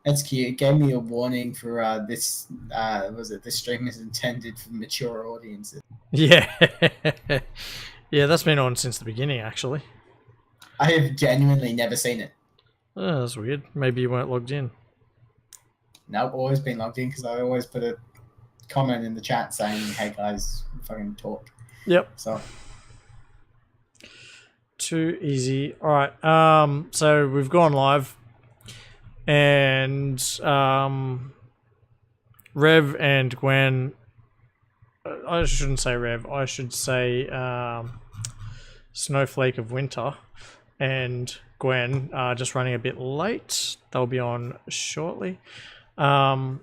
That's cute. It gave me a warning for this. Was it this stream is intended for mature audiences? Yeah. Yeah, that's been on since the beginning, actually. I have genuinely never seen it. Oh, that's weird. Maybe you weren't logged in. Nope, always been logged in because I always put a comment in the chat saying, "Hey guys, fucking talk." Yep. So too easy. All right. So we've gone live, and Rev and Gwen. I shouldn't say Rev. I should say Snowflake of Winter and Gwen are just running a bit late. They'll be on shortly. And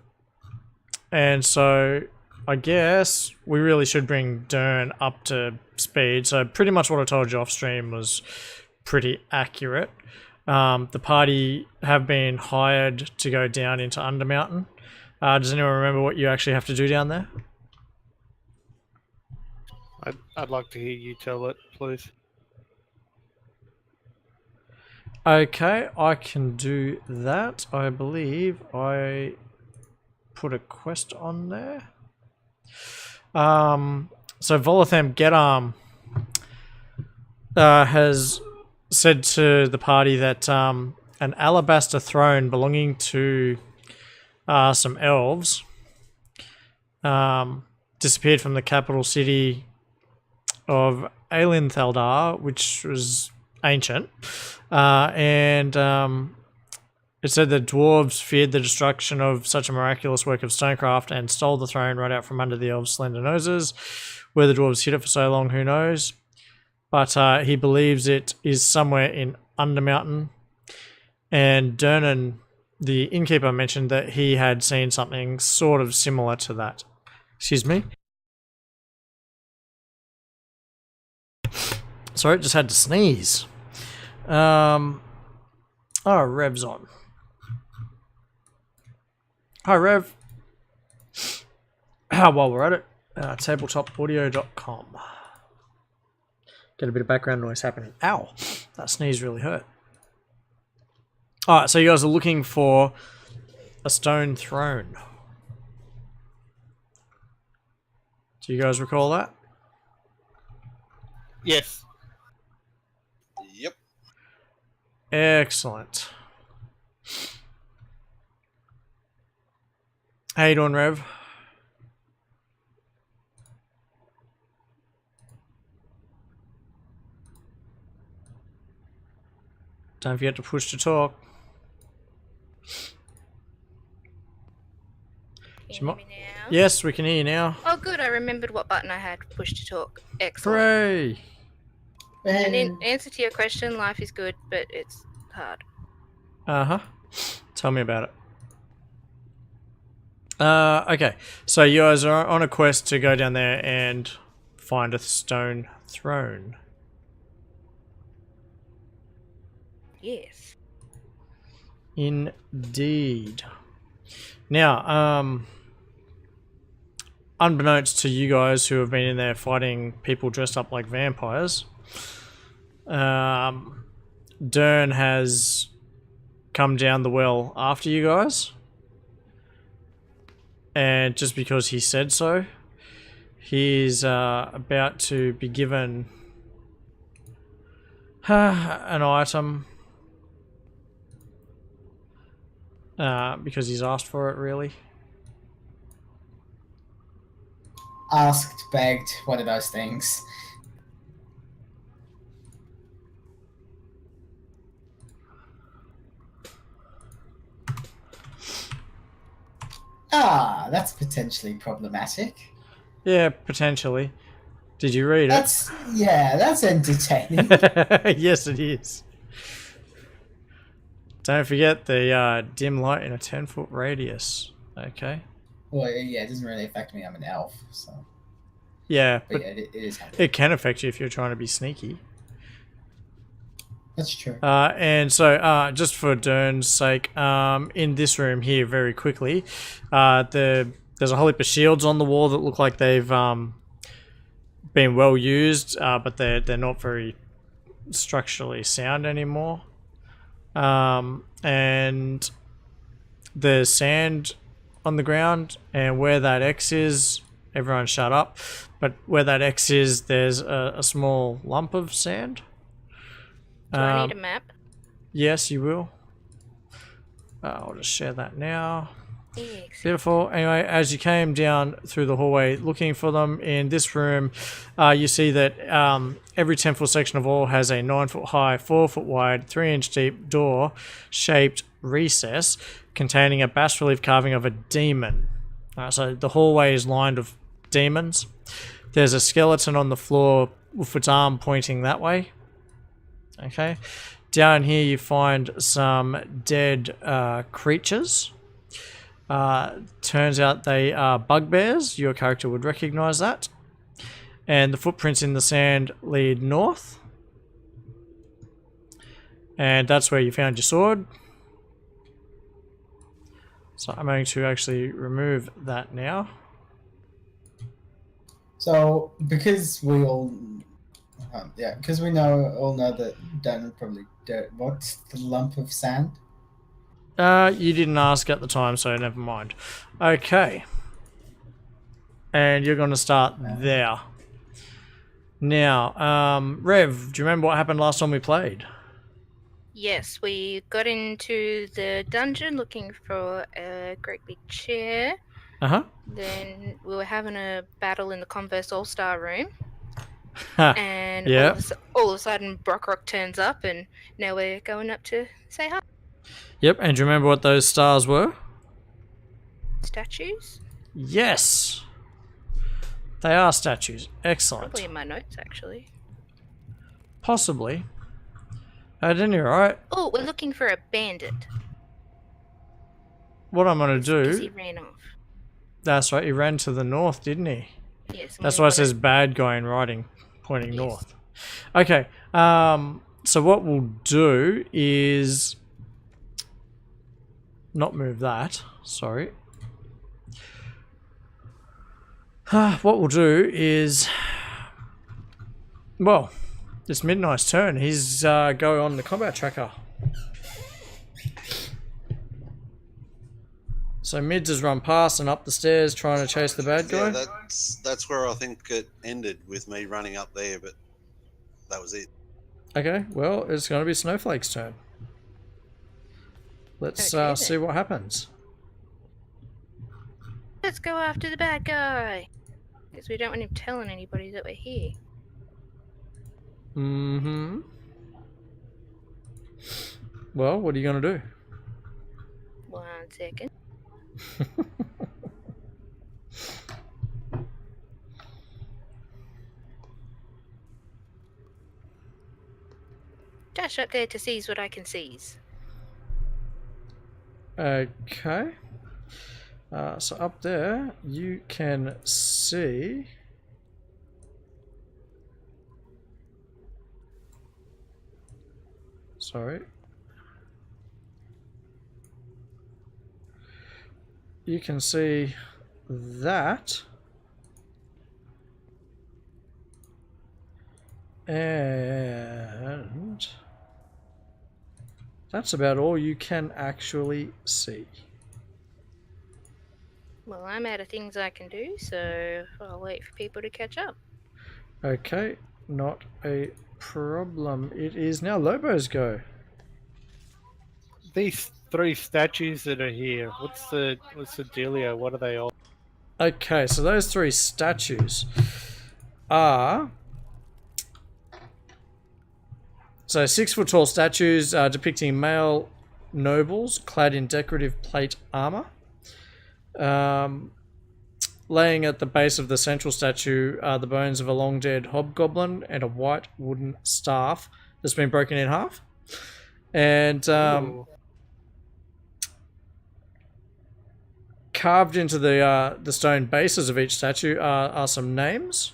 so I guess we really should bring Dern up to speed. So pretty much what I told you off stream was pretty accurate. The party have been hired to go down into Undermountain. Does anyone remember what you actually have to do down there? I'd like to hear you tell it, please. Okay, I can do that. I believe I put a quest on there. So Volatham Getarm has said to the party that an alabaster throne belonging to some elves disappeared from the capital city of Aelinthaldar, which was ancient, and it said the dwarves feared the destruction of such a miraculous work of stonecraft and stole the throne right out from under the elves' slender noses. Where the dwarves hid it for so long, who knows? But he believes it is somewhere in Undermountain. And Dernan, the innkeeper, mentioned that he had seen something sort of similar to that. Excuse me? Sorry, just had to sneeze. Oh, Rev's on. Hi, Rev. While we're at it, tabletopaudio.com. Get a bit of background noise happening. Ow! That sneeze really hurt. Alright, so you guys are looking for a stone throne. Do you guys recall that? Yes. Yep. Excellent. How you doing, Rev? Don't forget to push to talk. Can you hear me now? Yes, we can hear you now. Oh, good. I remembered what button I had. Push to talk. Excellent. Hooray! And in answer to your question, life is good, but it's hard. Uh-huh. Tell me about it. Okay. So you guys are on a quest to go down there and find a stone throne. Yes. Indeed. Now, unbeknownst to you guys who have been in there fighting people dressed up like vampires, Dern has come down the well after you guys. And just because he said so, he's about to be given an item. Because he's asked for it, really. Asked, begged, one of those things. Ah, that's potentially problematic. Yeah, potentially. Did you read it? Yeah, that's entertaining. Yes, it is. Don't forget the dim light in a 10-foot radius. Okay. Well, yeah, it doesn't really affect me. I'm an elf, so. Yeah, but yeah, it is. It can affect you if you're trying to be sneaky. That's true. And so, just for Dern's sake, in this room here, very quickly, there's a whole heap of shields on the wall that look like they've been well used, but they're not very structurally sound anymore. And there's sand on the ground, and where that X is, everyone shut up. But where that X is, there's a small lump of sand. Do I need a map? Yes, you will. I'll just share that now. Excellent. Beautiful. Anyway, as you came down through the hallway looking for them in this room, you see that every 10-foot section of wall has a 9-foot high, 4-foot wide, 3-inch deep door shaped recess containing a bas relief carving of a demon. So the hallway is lined with demons. There's a skeleton on the floor with its arm pointing that way. Okay. Down here you find some dead creatures. Turns out they are bugbears. Your character would recognize that. And the footprints in the sand lead north. And that's where you found your sword. So I'm going to actually remove that now. So, because we all, because we all know that Dan would probably do. What's the lump of sand? You didn't ask at the time, so never mind. Okay. And you're going to start there. Now, Rev, do you remember what happened last time we played? Yes, we got into the dungeon looking for a great big chair. Uh-huh. Then we were having a battle in the Converse All-Star room. And yeah. all of a sudden, Brockrock turns up, and now we're going up to say hi. Yep, and do you remember what those stars were? Statues? Yes. They are statues. Excellent. Probably in my notes, actually. Possibly. Didn't you, right? Oh, we're looking for a bandit. What I'm going to Because do... he ran off. That's right, he ran to the north, didn't he? Yes. That's why it says bad guy in writing, pointing north. Okay, so what we'll do is... Not move that, sorry. What we'll do is... Well, it's Midnight's turn. He's go on the combat tracker. So Mids has run past and up the stairs trying to chase the bad guy. Yeah, that's where I think it ended, with me running up there, but that was it. Okay, well, it's going to be Snowflake's turn. Let's see what happens. Let's go after the bad guy. Because we don't want him telling anybody that we're here. Mm-hmm. Well, what are you going to do? 1 second. Dash up there to seize what I can seize. Okay. So up there, you can see... Sorry. You can see that. And that's about all you can actually see. Well, I'm out of things I can do, so I'll wait for people to catch up. Okay, not a problem. It is now Lobo's go. These 3 statues that are here, what's the dealio? What are they all? Okay, so those 3 statues are... So 6-foot-tall statues depicting male nobles clad in decorative plate armor. Laying at the base of the central statue are the bones of a long-dead hobgoblin and a white wooden staff that's been broken in half. And carved into the stone bases of each statue are some names.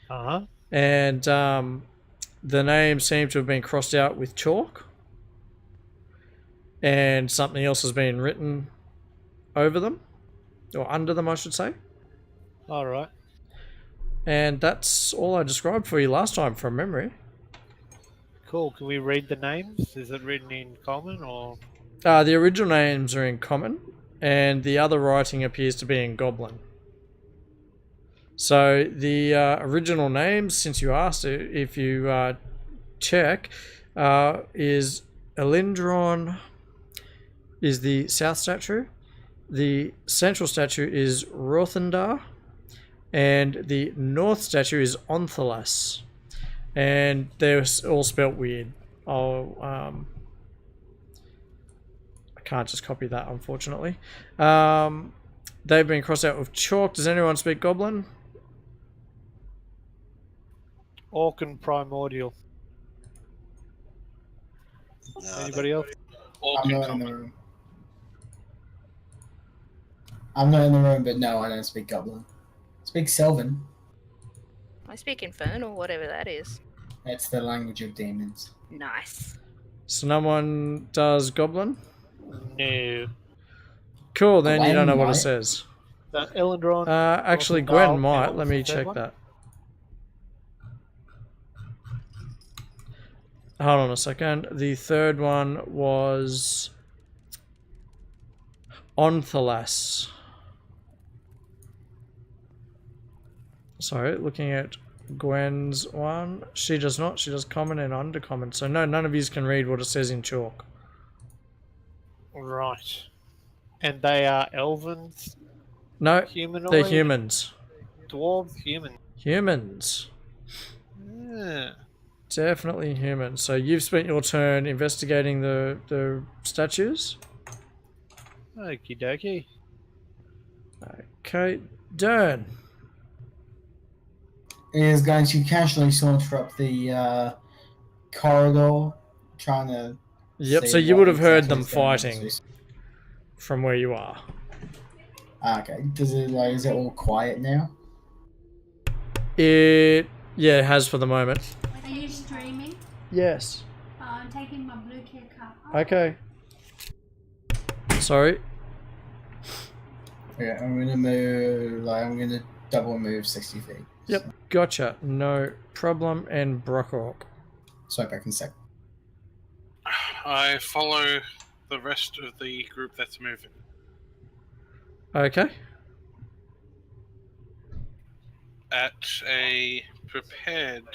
Uh-huh. And the names seem to have been crossed out with chalk. And something else has been written over them. Or under them, I should say. Alright. And that's all I described for you last time from memory. Cool. Can we read the names? Is it written in common or...? The original names are in common, and the other writing appears to be in Goblin. So the original names, since you asked, if you check, is Elindron is the south statue, the central statue is Rothendar, and the north statue is Onthalas, and they're all spelt weird. I can't just copy that, unfortunately. They've been crossed out with chalk. Does anyone speak Goblin? Orc and Primordial. No, I Anybody else? I'm not in the room. I'm not in the room, but no, I don't speak Goblin. I speak Sylvan. I speak Infernal, whatever that is. That's the language of demons. Nice. So no one does Goblin? No. Cool, then you Gwen don't know what it might. says. Elendron. Actually, Rothendar, Gwen and might. what Let was me the third check one? that. Hold on a second. The third one was Onthalas. Sorry, looking at Gwen's one. She does not. She does common and undercommon. So no, none of you can read what it says in chalk. Right. And they are elvens, No, humanoid, they're humans. dwarves, human. Humans. Yeah. Definitely humans. So you've spent your turn investigating the statues. Okie dokie. Okay, Dern. He is going to casually saunter up the corridor, trying to. Yep, see so you what would have heard exactly them is going on. fighting from where you are. Okay. Is it all quiet now? Yeah, it has for the moment. Are you streaming? Yes. I'm taking my blue care cup. Okay. Sorry. Yeah, I'm gonna move. I'm gonna double move 60 feet. Yep, gotcha. No problem. And Brockhawk. So back in a sec. I follow the rest of the group that's moving. Okay. At a prepared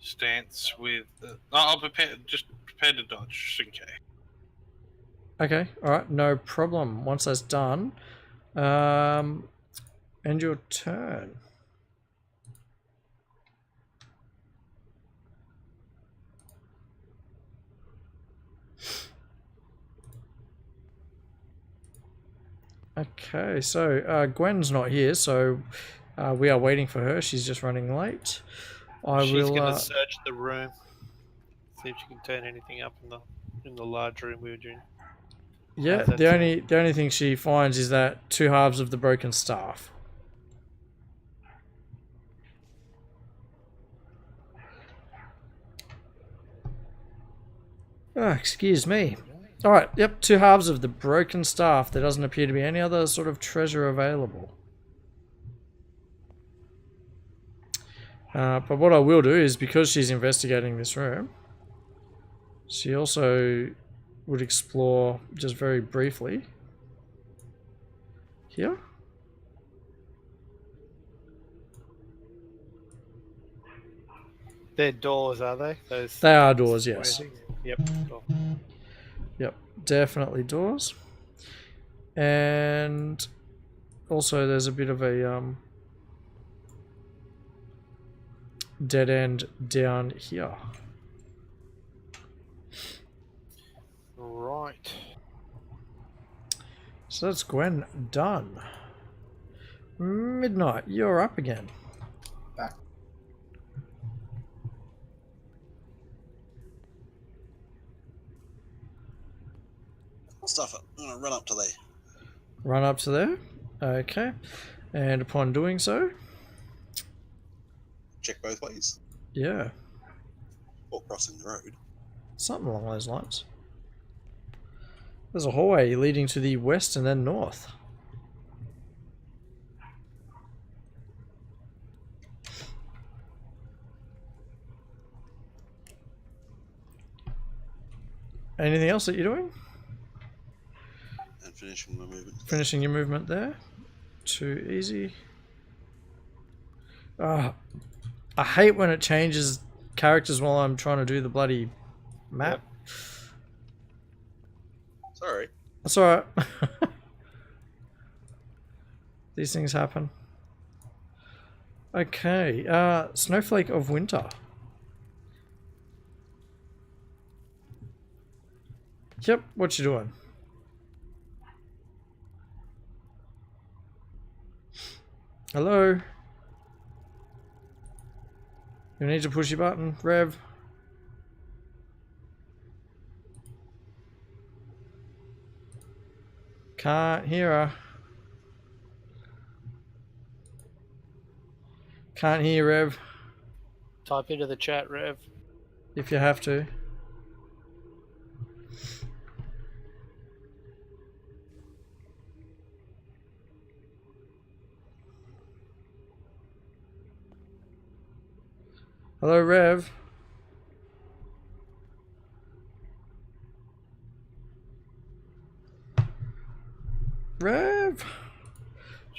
stance with... I'll just prepare to dodge, just in case. Okay, alright, no problem. Once that's done, end your turn. Okay, so Gwen's not here, so we are waiting for her. She's just running late. She's gonna search the room, see if she can turn anything up in the large room we were in. Yeah, How's that the only thing she finds is that 2 halves of the broken staff. Oh, excuse me. Alright, yep, 2 halves of the broken staff. There doesn't appear to be any other sort of treasure available. But what I will do is, because she's investigating this room, she also would explore just very briefly here. They're doors, are they? Those. They are doors, yes. Yep. Cool. Yep, definitely doors. And also there's a bit of a dead end down here. Right. So that's Gwen done. Midnight, you're up again. Back. Stuff it. I'm gonna run up to there. Run up to there. Okay. And upon doing so, Check both ways. yeah, Or crossing the road. something along those lines. There's a hallway leading to the west and then north. Anything else that you're doing? finishing my movement. Finishing your movement there. Too easy. Ah, I hate when it changes characters while I'm trying to do the bloody map. Sorry. That's alright. These things happen. Okay, Snowflake of Winter. Yep, what you doing? Hello? You need to push your button, Rev. Can't hear her. Can't hear you, Rev. Type into the chat, Rev. If you have to. Hello, Rev. Rev.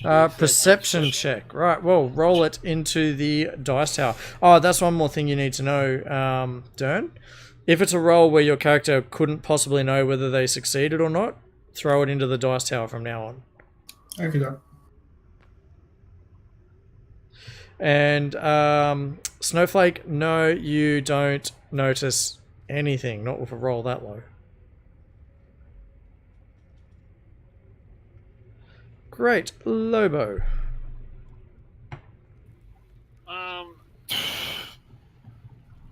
Perception check. Right, well, roll it into the dice tower. Oh, that's one more thing you need to know, Dern. If it's a roll where your character couldn't possibly know whether they succeeded or not, throw it into the dice tower from now on. Okay, Doc. And Snowflake, no, you don't notice anything, not with a roll that low. Great, Lobo.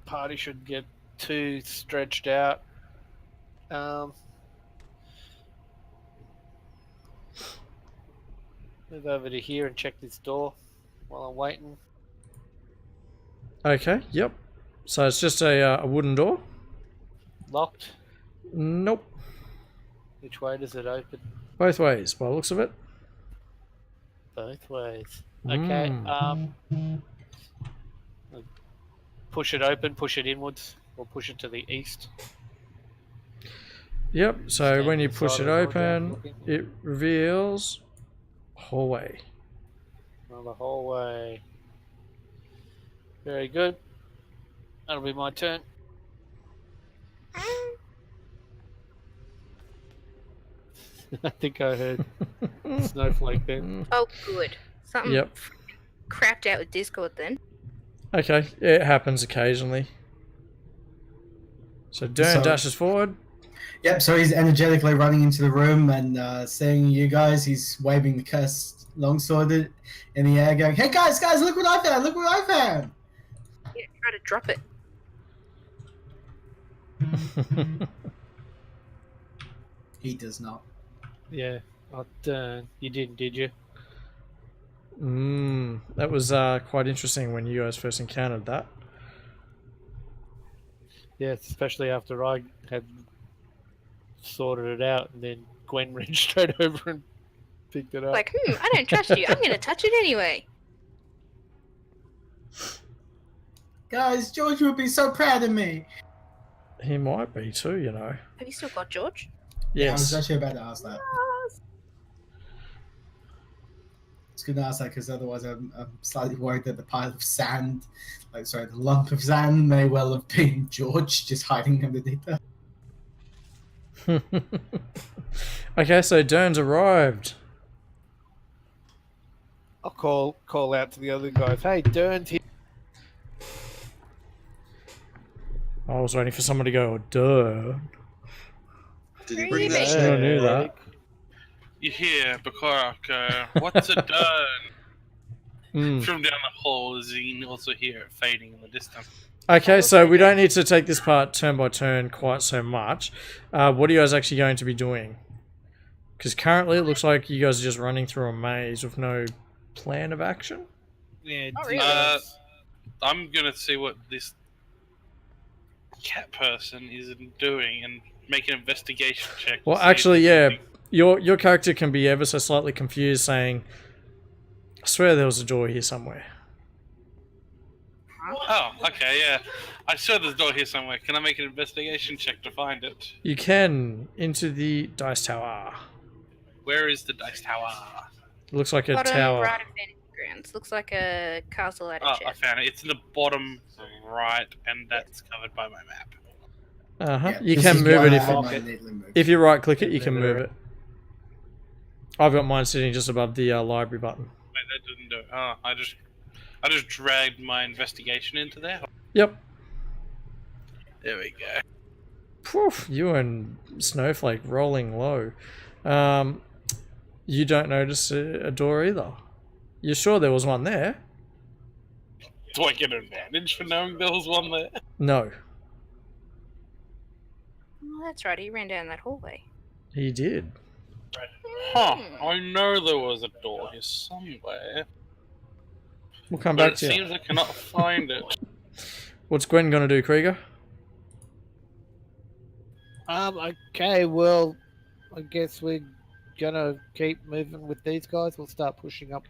Party should get too stretched out. Move over to here and check this door while I'm waiting. Okay, yep. So it's just a wooden door? Locked. Nope. Which way does it open? Both ways, by the looks of it. Both ways. Okay. Push it open, push it inwards, or push it to the east. Yep, so Stand when you inside push of it the door, open, looking. it reveals hallway. Another hallway. Very good. That'll be my turn. I think I heard Snowflake then. Oh, good. Something Yep. crapped out with Discord then. Okay, it happens occasionally. So Dern So- dashes forward. Yep, so he's energetically running into the room and seeing you guys. He's waving the cursed longsword in the air, going, "Hey guys, look what I found! Look what I found!" Yeah, try to drop it. He does not. Yeah, you didn't, did you? That was quite interesting when you guys first encountered that. Yeah, especially after I had sorted it out, and then Gwen ran straight over and picked it up. Like, I don't trust you. I'm gonna touch it anyway. Guys, George would be so proud of me. He might be too, you know. Have you still got George? I was Yes. actually about to ask that. It's good to ask that because otherwise I'm slightly worried that the pile of sand, the lump of sand may well have been George just hiding underneath that. Okay, so Dern's arrived. I'll call out to the other guys. Hey, Dern's here. I was waiting for someone to go, duh. Did he Where bring are that you, I shit? knew that. You hear Bakar, what's it done? From down the hall, Zine also hear it fading in the distance. Okay, so we don't need to take this part turn by turn quite so much. What are you guys actually going to be doing? Because currently it looks like you guys are just running through a maze with no plan of action. Yeah, Oh, really? I'm gonna see what this cat person is doing and make an investigation check. to Well, see actually, if yeah, there's your character can be ever so slightly confused, saying, "I swear there was a door here somewhere." anything- Oh, okay, yeah. I saw this door here somewhere. Can I make an investigation check to find it? You can into the dice tower. Where is the dice tower? Looks like a Bottom tower. right of Fantasy Grounds. Looks like a castle at a Oh, I chest. found it. It's in the bottom right, and that's covered by my map. Uh-huh. Yeah, You this can is move why it I if had you- mine neatly moved. if you right click it, you can Move it move around. it. I've got mine sitting just above the library button. Wait, that didn't do it. Oh, I just dragged my investigation into there. Yep. There we go. Poof, you and Snowflake rolling low. You don't notice a door either. You're sure there was one there? Do I get an advantage for knowing there was one there? No, Oh, that's right. He ran down that hallway. he did. Huh. I know there was a door here somewhere. We'll come But back it to you. seems I cannot find it. What's Gwen gonna do, Krieger? Okay, well, I guess we're gonna keep moving with these guys. We'll start pushing up.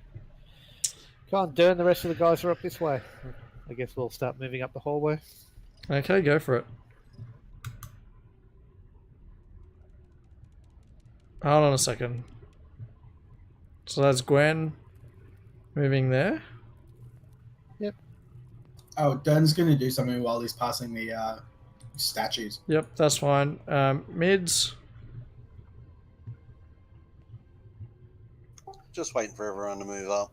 Come on, Dern, the rest of the guys are up this way. I guess we'll start moving up the hallway. Okay, go for it. Hold on a second. So that's Gwen moving there. Oh, Dern's gonna do something while he's passing the statues. Yep, that's fine. Mids. Just waiting for everyone to move up.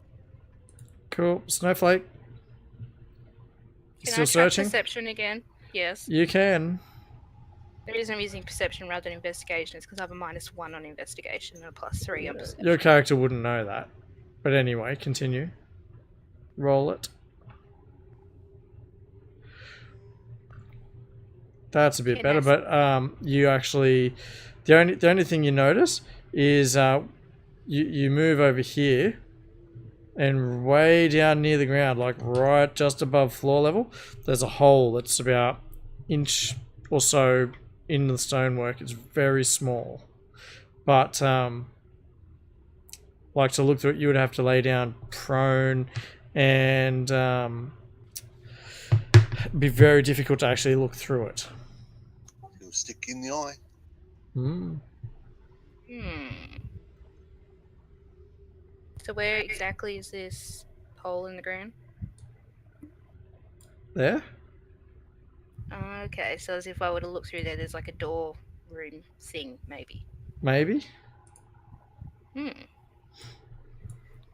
Cool. Snowflake. Can Still I try searching? perception again? Yes. You can. The reason I'm using perception rather than investigation is because I have a -1 on investigation and a +3 on perception. Your character wouldn't know that. But anyway, continue. Roll it. That's a bit Okay, better, nice. but you actually the only thing you notice is you move over here and way down near the ground, like right just above floor level, there's a hole that's about inch or so in the stonework. It's very small. But like to look through it, you would have to lay down prone and be very difficult to actually look through it. It'll stick in the eye. Mm. So where exactly is this hole in the ground? There? Okay, so as if I were to look through there, there's like a door room thing, maybe. Maybe?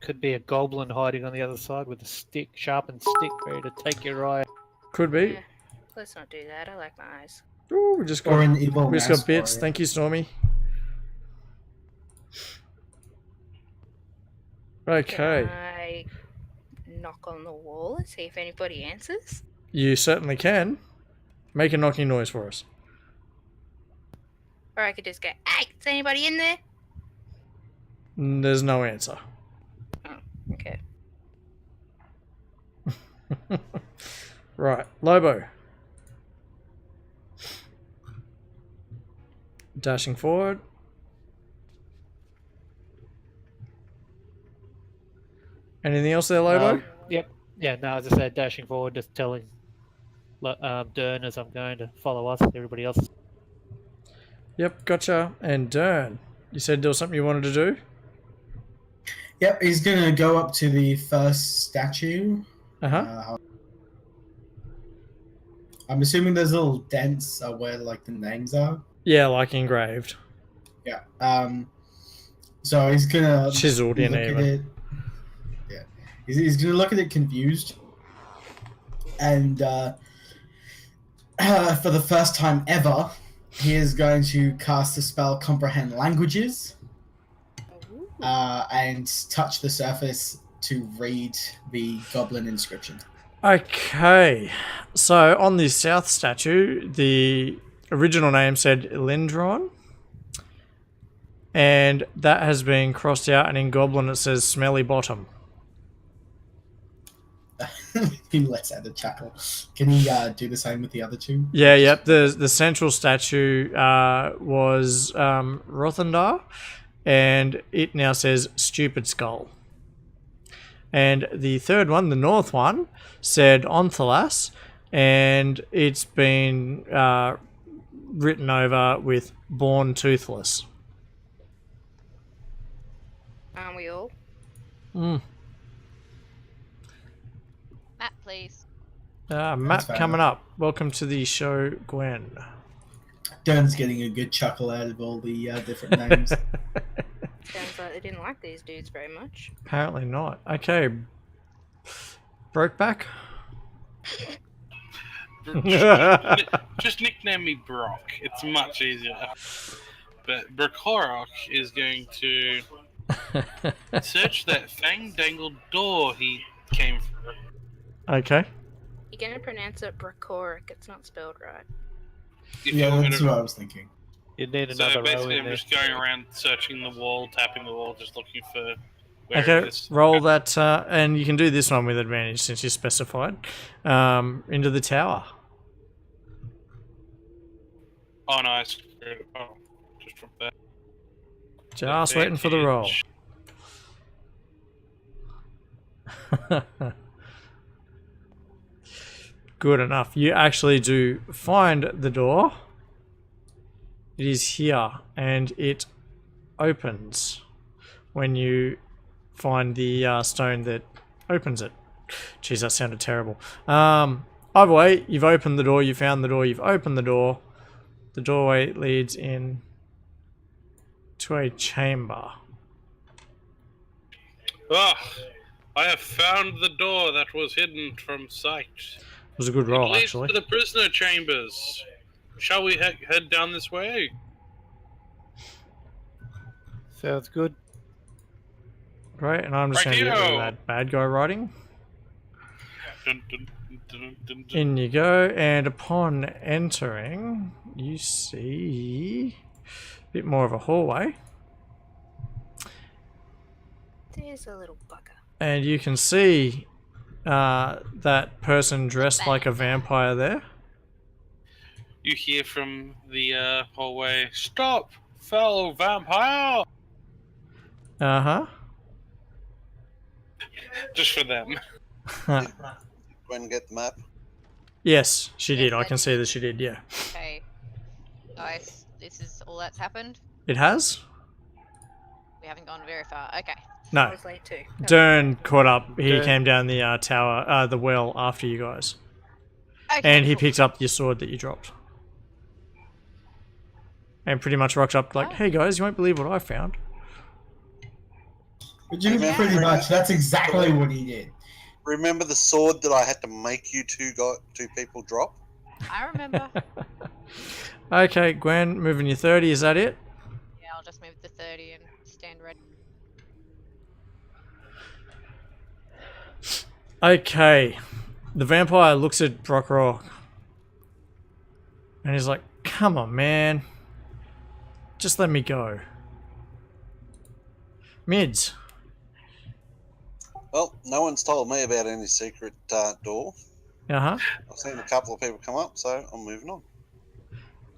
Could be a goblin hiding on the other side with a stick, sharpened stick, ready to take your eye. Could be. Yeah. Let's not do that. I like my eyes. Ooh, we just Or got, an evil we just mouse got bits. warrior. Thank you, Stormy. Okay. Can I knock on the wall and see if anybody answers? You certainly can. Make a knocking noise for us. Or I could just go, "Hey, is anybody in there?" There's no answer. Okay. Right, Lobo. Dashing forward. Anything else there, Lobo? Yep. Yeah, no, as I said, dashing forward, just telling Dern as I'm going to follow us, everybody else. Yep, gotcha. And Dern, you said there was something you wanted to do? Yep, he's gonna go up to the first statue. Uh-huh. I'm assuming there's little dents where like the names are. Yeah, like engraved. Yeah. So he's gonna Chiseled in look at even. it. Yeah. He's gonna look at it confused, and for the first time ever, he is going to cast the spell Comprehend Languages. Ooh. And touch the surface to read the Goblin Inscription. Okay, so on the south statue, the original name said Lindron, and that has been crossed out, and in Goblin it says Smelly Bottom. He lets out a chuckle. Can he do the same with the other two? Yeah, yep. The central statue was Rothendar, and it now says Stupid Skull. And the third one, the north one, said Onthalas, and it's been written over with Born Toothless. Aren't we all? Mm. Matt, please. Matt fair coming enough. up. Welcome to the show, Gwen. Dern's getting a good chuckle out of all the different names. Sounds like they didn't like these dudes very much. Apparently not. Okay. Brokeback? Just nickname me Brock. It's much easier. But Brokorok is going to search that fang-dangled door he came through. Okay. You're gonna pronounce it Bracoric. It's not spelled right. If you Yeah, want me that's to- what I was thinking. You need So another row basically, in I'm there. just going around searching the wall, tapping the wall, just looking for where it Okay, is. roll that, and you can do this one with advantage since you specified. Into the tower. Oh, no, I screwed it. Oh, just from there. Just waiting for the roll. Good enough. You actually do find the door. It is here, and it opens when you find the stone that opens it. Jeez, that sounded terrible. Either way, you've opened the door, you found the door, you've opened the door. The doorway leads in to a chamber. Ah, I have found the door that was hidden from sight. It was a good roll, It leads actually. to the prisoner chambers. Shall we head down this way? Sounds good. Great, and I'm just going to get rid of Righty-o. that bad guy writing. Dun, dun, dun, dun, dun. In you go, and upon entering, you see a bit more of a hallway, There's a little bugger. and you can see that person dressed like a vampire there. You hear from the hallway, "Stop, fellow vampire!" Uh-huh. Just for them. Gwen, get the map. Yes, she did. Yes, I can see that she did, yeah. Okay. Guys, this is all that's happened. It has? We haven't gone very far. Okay. I No. was late too. Dern caught up. He Dern. came down the tower, the well after you guys. Okay. And he cool. picked up your sword that you dropped. And pretty much rocked up like, hey guys, you won't believe what I found. But you pretty much, that's exactly what he did. Remember the sword that I had to make you two people drop? I remember. Okay, Gwen, moving your 30, is that it? Yeah, I'll just move to 30 and stand ready. Okay. The vampire looks at Brockrock. And he's like, come on, man. Just let me go. Mids. Well, no one's told me about any secret door. Uh-huh. I've seen a couple of people come up, so I'm moving on.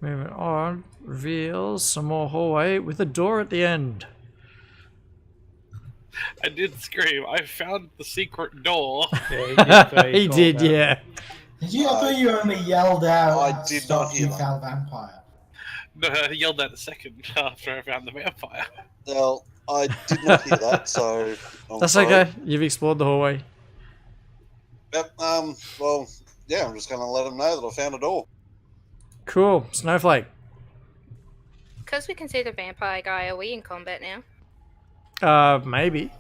Moving on. Reveals some more hallway with a door at the end. I did scream. I found the secret door. Yeah, He did, yeah. Did you? I thought you only yelled out. I did "Stop, not hear you that." foul vampire. No, I yelled that a second after I found the vampire. Well, I did not hear that, so I'm That's sorry. okay. You've explored the hallway. Yep. Well, yeah. I'm just going to let them know that I found a door. Cool. Snowflake. Because we can see the vampire guy, are we in combat now? Maybe.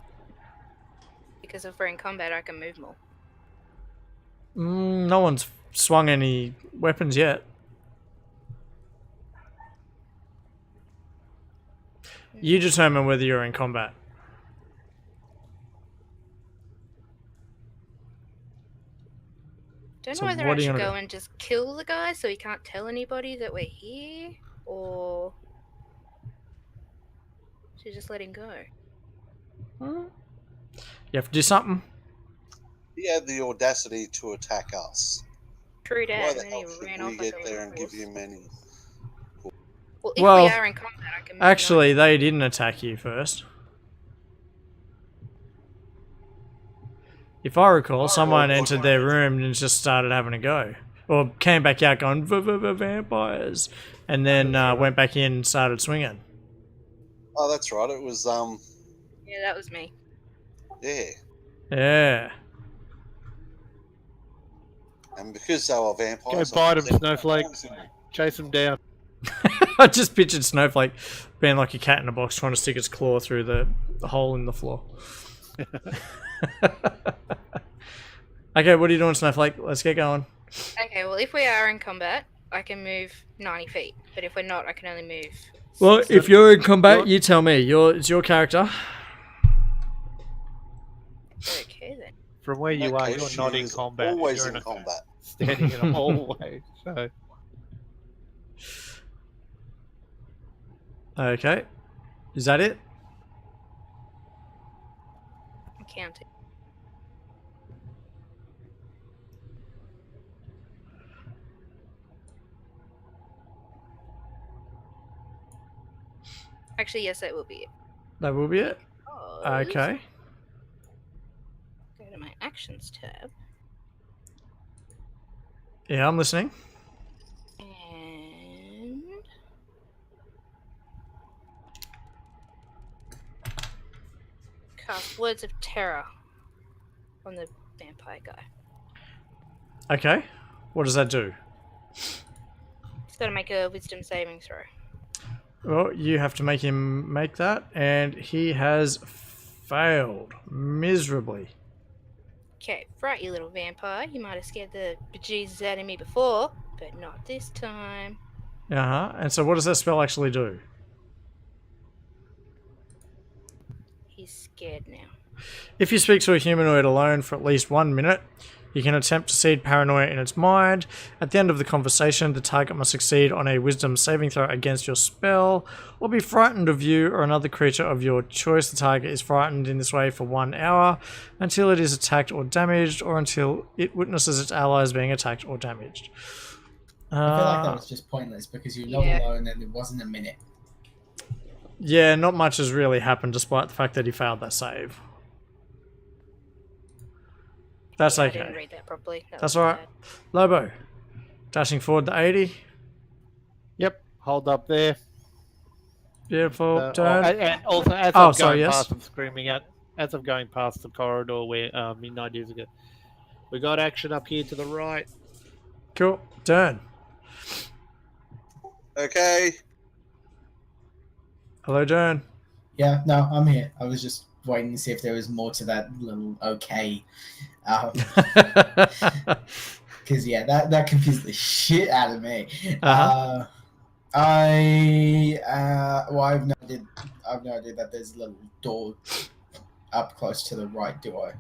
Because if we're in combat, I can move more. No one's swung any weapons yet. You determine whether you're in combat. Don't So know whether what I are you should gonna go do? and just kill the guy so he can't tell anybody that we're here, or should just let him go. You have to do something. He had the audacity to attack us. True Why that, the and then hell he should ran we off like get a there little and give horse. you many? Well, if Well, we are in combat, I can move Actually, they didn't attack you first. If I recall, someone entered their room and just started having a go. Or came back out going, vampires. And then went back in and started swinging. Oh, that's right. It was Yeah, that was me. Yeah. Yeah. And because they were Go vampires, bite him, they- Snowflake. Chase him down. I just pictured Snowflake being like a cat in a box trying to stick its claw through the hole in the floor. Okay, what are you doing, Snowflake? Let's get going. Okay, well, if we are in combat, I can move 90 feet. But if we're not, I can only move. Well, 60. if you're in combat, you tell me. It's your character. Okay, then. From where in you that are, case, you're not she in is combat. Always You're in combat. standing in a hallway. So Okay. Is that it? I'm counting. Actually, yes, that will be it. That will be it? Because- Okay. Go to my actions tab. Yeah, I'm listening. And cast Words of Terror on the vampire guy. Okay. What does that do? He's got to make a Wisdom saving throw. Well, you have to make him make that, and he has failed miserably. Okay, right, you little vampire. You might have scared the bejesus out of me before, but not this time. Uh-huh. And so what does that spell actually do? He's scared now. If you speak to a humanoid alone for at least 1 minute, you can attempt to seed paranoia in its mind. At the end of the conversation, the target must succeed on a wisdom saving throw against your spell, or be frightened of you or another creature of your choice. The target is frightened in this way for 1 hour, until it is attacked or damaged, or until it witnesses its allies being attacked or damaged. I feel like that was just pointless because you're not alone and it wasn't a minute. Yeah, not much has really happened despite the fact that he failed that save. That's I okay. didn't read that properly. That That's was alright. bad. Lobo, dashing forward to 80. yep, hold up there. Beautiful. Turn. And also, as Oh, I'm sorry, going yes. past, I'm screaming out. As I'm going past the corridor where Midnight is ago, we got action up here to the right. Cool. Turn. Okay. Hello, Turn. Yeah, no, I'm here. I was just waiting to see if there was more to that little okay. Because, yeah, that confused the shit out of me. Uh-huh. Well, I've no idea that there's a little door up close to the right, do I?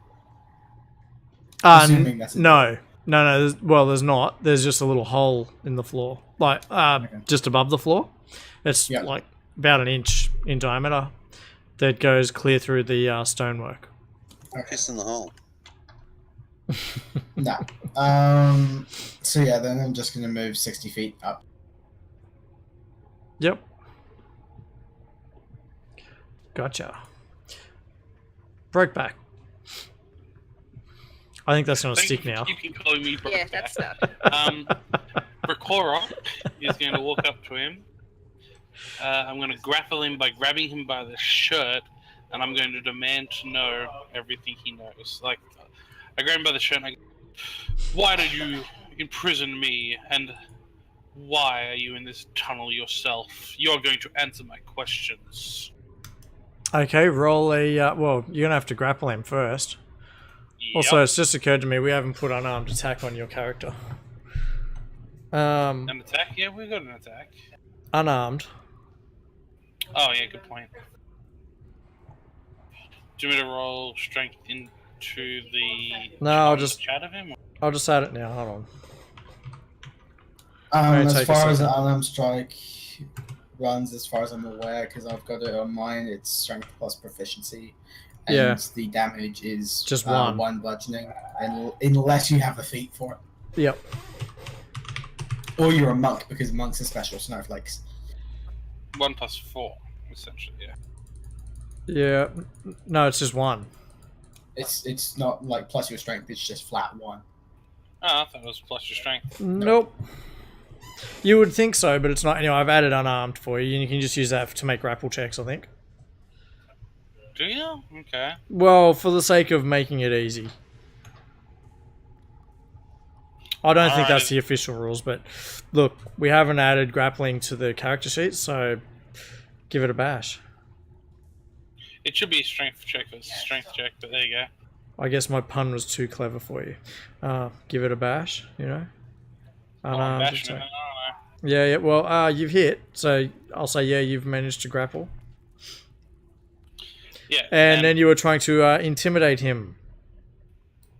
Assuming that's a No. No, there's not. There's just a little hole in the floor. Like, just above the floor. It's Yeah. like about an inch in diameter that goes clear through the stonework. Piss in the hole. No. So, yeah, then I'm just going to move 60 feet up. Yep. Gotcha. Brokeback. I think that's going to stick now. You can call me Brokeback. Yeah, that's that. Brakorok is going to walk up to him. I'm going to grapple him by grabbing him by the shirt, and I'm going to demand to know everything he knows. Like, I grab him by the shirt and I go, "Why did you imprison me? And why are you in this tunnel yourself? You're going to answer my questions." Okay, roll a... well, you're going to have to grapple him first. Yep. Also, it's just occurred to me we haven't put unarmed attack on your character. An attack? Yeah, we got an attack. Unarmed. Oh, yeah, good point. Do you want me to roll strength into the No, I'll just chat of him? I'll just add it now. Hold on. May As take a far as second. the unarmed strike runs, as far as I'm aware, because I've got it on mine, it's strength plus proficiency. And Yeah. the damage is Just one. one bludgeoning, unless you have a feat for it. Yep. Or you're a monk, because monks are special snowflakes. 1 plus 4, essentially, yeah. Yeah. No, it's just one. It's not like plus your strength, it's just flat one. Oh, I thought it was plus your strength. Nope. You would think so, but it's not. Anyway, I've added unarmed for you, and you can just use that to make grapple checks, I think. Do you? Okay. Well, for the sake of making it easy. I don't think that's the official rules, but look, we haven't added grappling to the character sheet, so give it a bash. It should be a strength check. It's a strength check, but there you go. I guess my pun was too clever for you. Give it a bash, you know? Bash, man, I don't know. Yeah, well, you've hit, so I'll say, yeah, you've managed to grapple. Yeah. And then you were trying to intimidate him.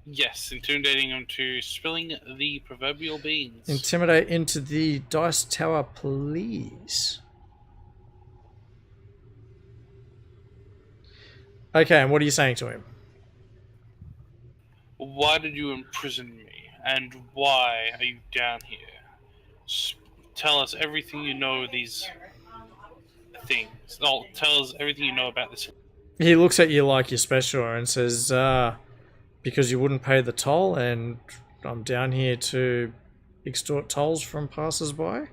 Yes, intimidating him to spilling the proverbial beans. Intimidate into the dice tower, please. Okay, and what are you saying to him? Why did you imprison me? And why are you down here? Tell us everything you know of these things. Oh, tell us everything you know about this. He looks at you like you're special and says, because you wouldn't pay the toll, and I'm down here to extort tolls from passers-by?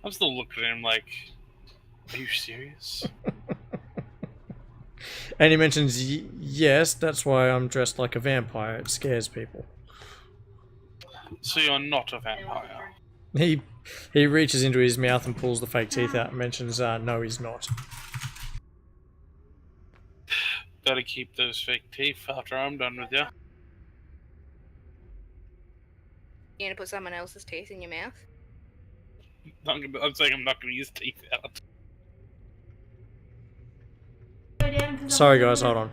I'm still looking at him like, are you serious? And he mentions, yes, that's why I'm dressed like a vampire. It scares people. So you're not a vampire? He reaches into his mouth and pulls the fake teeth out and mentions, no, he's not. Better keep those fake teeth after I'm done with you. You gonna put someone else's teeth in your mouth? I'm saying I'm not going to use teeth out. Sorry guys, hold on.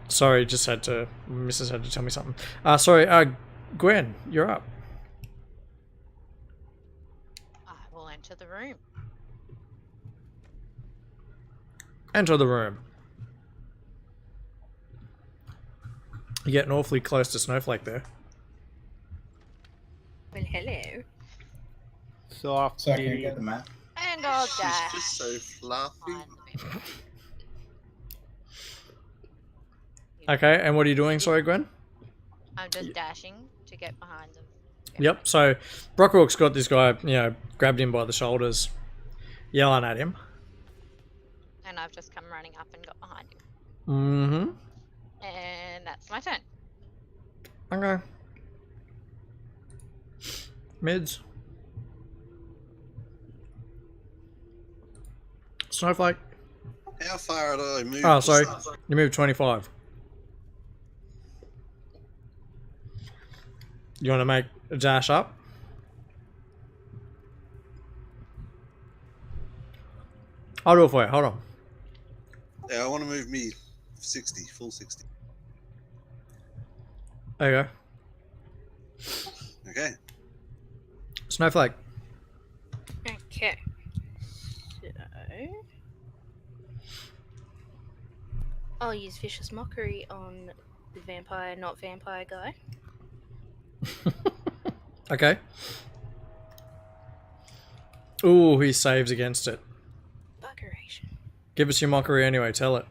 Sorry, Mrs. had to tell me something. Sorry, Gwen, you're up. I will enter the room. Enter the room. You're getting awfully close to Snowflake there. Well, hello. Soft. So I can get the map. And I'll She's dash. just so fluffy. behind them. Okay, and what are you doing, sorry, Gwen? I'm just dashing to get behind them. Yep, so Brockrook's got this guy, grabbed him by the shoulders, yelling at him. And I've just come running up and got behind him. Mm-hmm. And that's my turn. Okay. Mids. Snowflake. How far did I move? Oh, sorry. You moved 25. You want to make a dash up? I'll do it for you. Hold on. Yeah, I want to move me 60, full 60. There you go. Okay. Snowflake. Okay. So I'll use Vicious Mockery on the vampire, not vampire guy. Okay. Ooh, he saves against it. Buggeration. Give us your mockery anyway, tell it.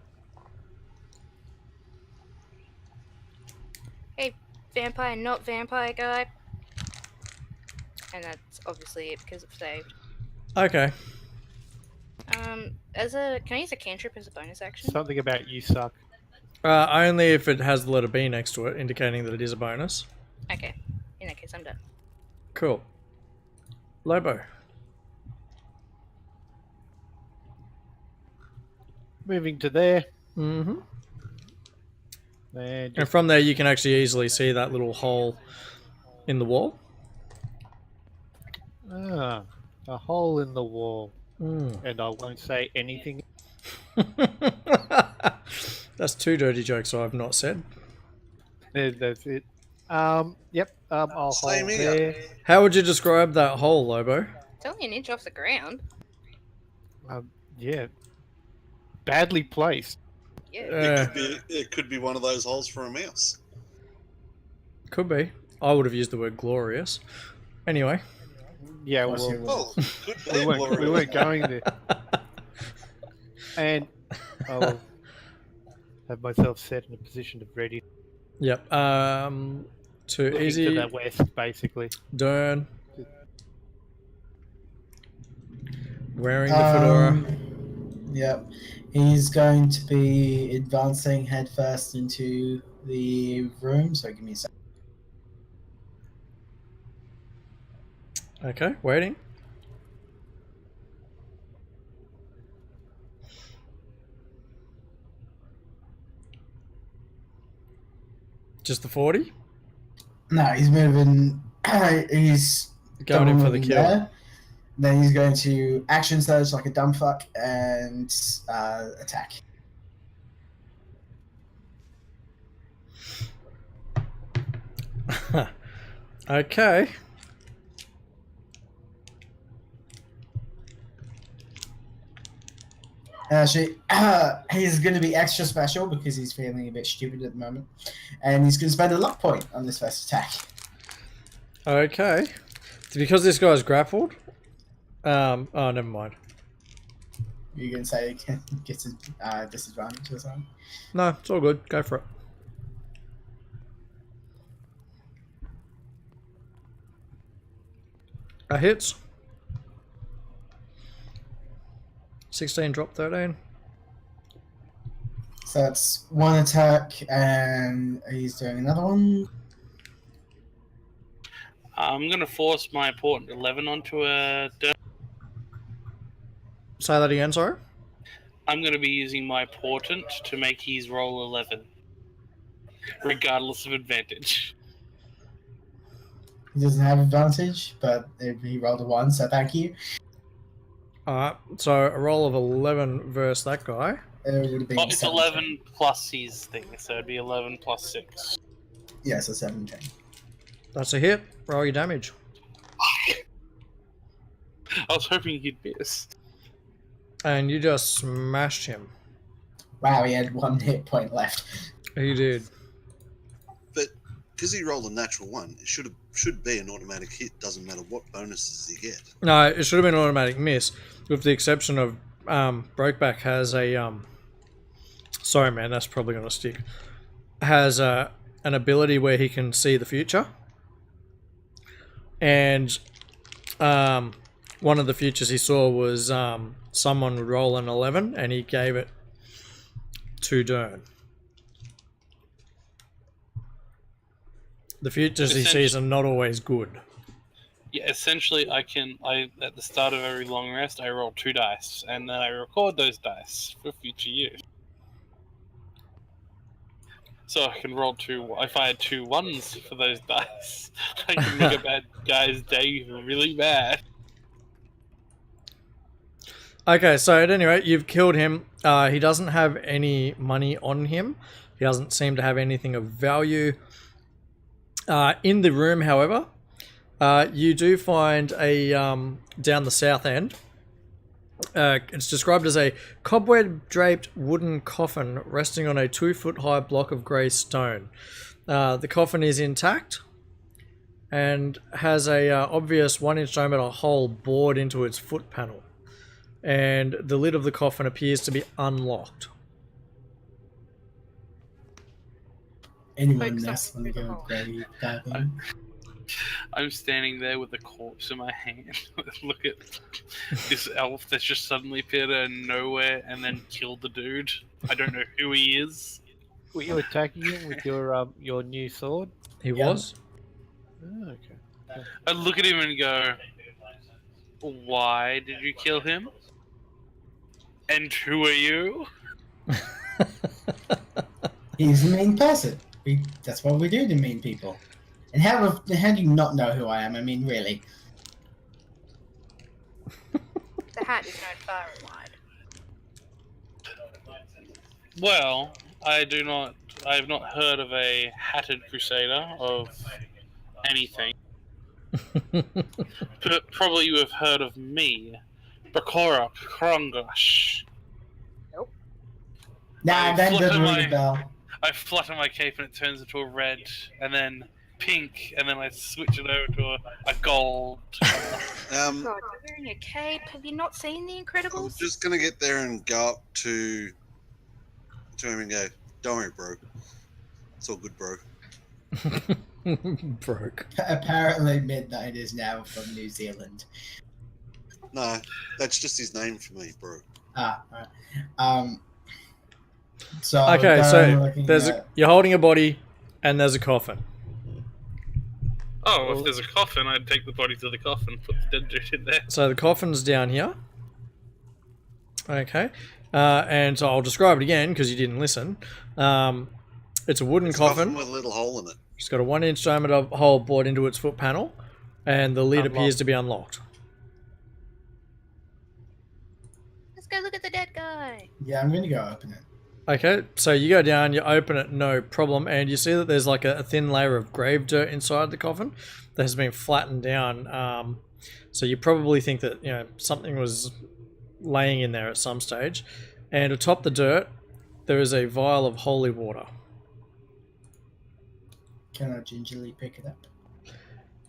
Hey, vampire, not vampire guy. And that's obviously it because it's saved. Okay. Can I use a cantrip as a bonus action? Something about you suck. Only if it has the letter B next to it, indicating that it is a bonus. Okay. In that case, I'm done. Cool. Lobo. Moving to there. Mm-hmm. And And from there you can actually easily see that little hole in the wall. a hole in the wall. Mm. And I won't say anything. That's two dirty jokes I've not said. That's it. Yep. I'll Same hold here. there. How would you describe that hole, Lobo? It's only an inch off the ground. Yeah. Badly placed. Yeah. It could be one of those holes for a mouse. Could be. I would have used the word glorious. Anyway. Yeah, What's well, your- Well, could be we weren't going there. And I'll have myself set in a position of ready. Yep. To Looking easy. to the west, basically. Dern. Wearing the fedora. Yep. He's going to be advancing headfirst into the room, so give me a second. Okay, waiting. Just the 40? No, he's moving. He's Going in for the moving kill. there. Then he's going to action surge like a dumb fuck and attack. Okay. Actually, he's going to be extra special because he's feeling a bit stupid at the moment. And he's going to spend a luck point on this first attack. Okay. Because this guy's grappled. Oh, never mind. You're going to say he gets a disadvantage or something? No, it's all good. Go for it. That hits. 16 drop 13. So that's one attack, and he's doing another one. I'm going to force my important 11 onto a dirt. Say that again, sorry? I'm going to be using my portent to make his roll 11, regardless of advantage. He doesn't have advantage, but he rolled a 1, so thank you. Alright, so a roll of 11 versus that guy. It would have been Oh, it's 17. 11 plus his thing, so it'd be 11 plus 6. Yeah, so 17. That's a hit. Roll your damage. I was hoping he'd miss. And you just smashed him. Wow, he had 1 hit point left. He did. But because he rolled a natural 1, it should be an automatic hit. Doesn't matter what bonuses he get. No, it should have been an automatic miss, with the exception of Brokeback has a sorry man, that's probably gonna stick. Has an ability where he can see the future, and one of the futures he saw was someone would roll an 11, and he gave it to Dern. The futures he sees are not always good. Yeah, essentially, I at the start of every long rest, I roll 2 dice, and then I record those dice for future use. So I can roll 2. If I had 2 1s for those dice, I can make a bad guy's day really bad. Okay, so at any rate, you've killed him. He doesn't have any money on him. He doesn't seem to have anything of value. In the room, however, you do find a down the south end. It's described as a cobweb-draped wooden coffin resting on a 2-foot-high block of grey stone. The coffin is intact and has a obvious 1-inch diameter hole bored into its foot panel. And the lid of the coffin appears to be unlocked. Anyone Folks else don't want to do the go whole- grave diving? I'm standing there with a corpse in my hand. Look at this elf that's just suddenly appeared out of nowhere and then killed the dude. I don't know who he is. Were you attacking him with your new sword? He Yeah. was? Oh, okay. I look at him and go, "Why did you kill him? And who are you?" He's a mean person. That's what we do to mean people. And how do you not know who I am? I mean, really. The hat is known far and wide. Well, I have not heard of a hatted crusader of anything. But probably you have heard of me, Bakorok Krongosh. Nah, I that flutter doesn't ring my- a bell. I flutter my cape and it turns into a red, and then pink, and then I switch it over to a gold. God, you're wearing a cape. Have you not seen The I'm Incredibles? just going to get there and go up to to him and go, "Don't worry, bro. It's all good, bro." Broke. Apparently, Midnight is now from New Zealand. No, that's just his name for me, bro. Ah, right. So Okay, Darren so looking there's at- you're holding a body, and there's a coffin. Oh, if there's a coffin, I'd take the body to the coffin, put the dead dude in there. So the coffin's down here. Okay, and so I'll describe it again because you didn't listen. It's a wooden It's a coffin. with a little hole in it. It's got a 1-inch diameter hole bored into its foot panel, and the lid Unlocked. appears to be unlocked. Let's go look at the dead guy. Yeah, I'm going to go open it. Okay, so you go down, you open it, no problem, and you see that there's like a thin layer of grave dirt inside the coffin that has been flattened down. So you probably think that something was laying in there at some stage. And atop the dirt, there is a vial of holy water. Can I gingerly pick it up?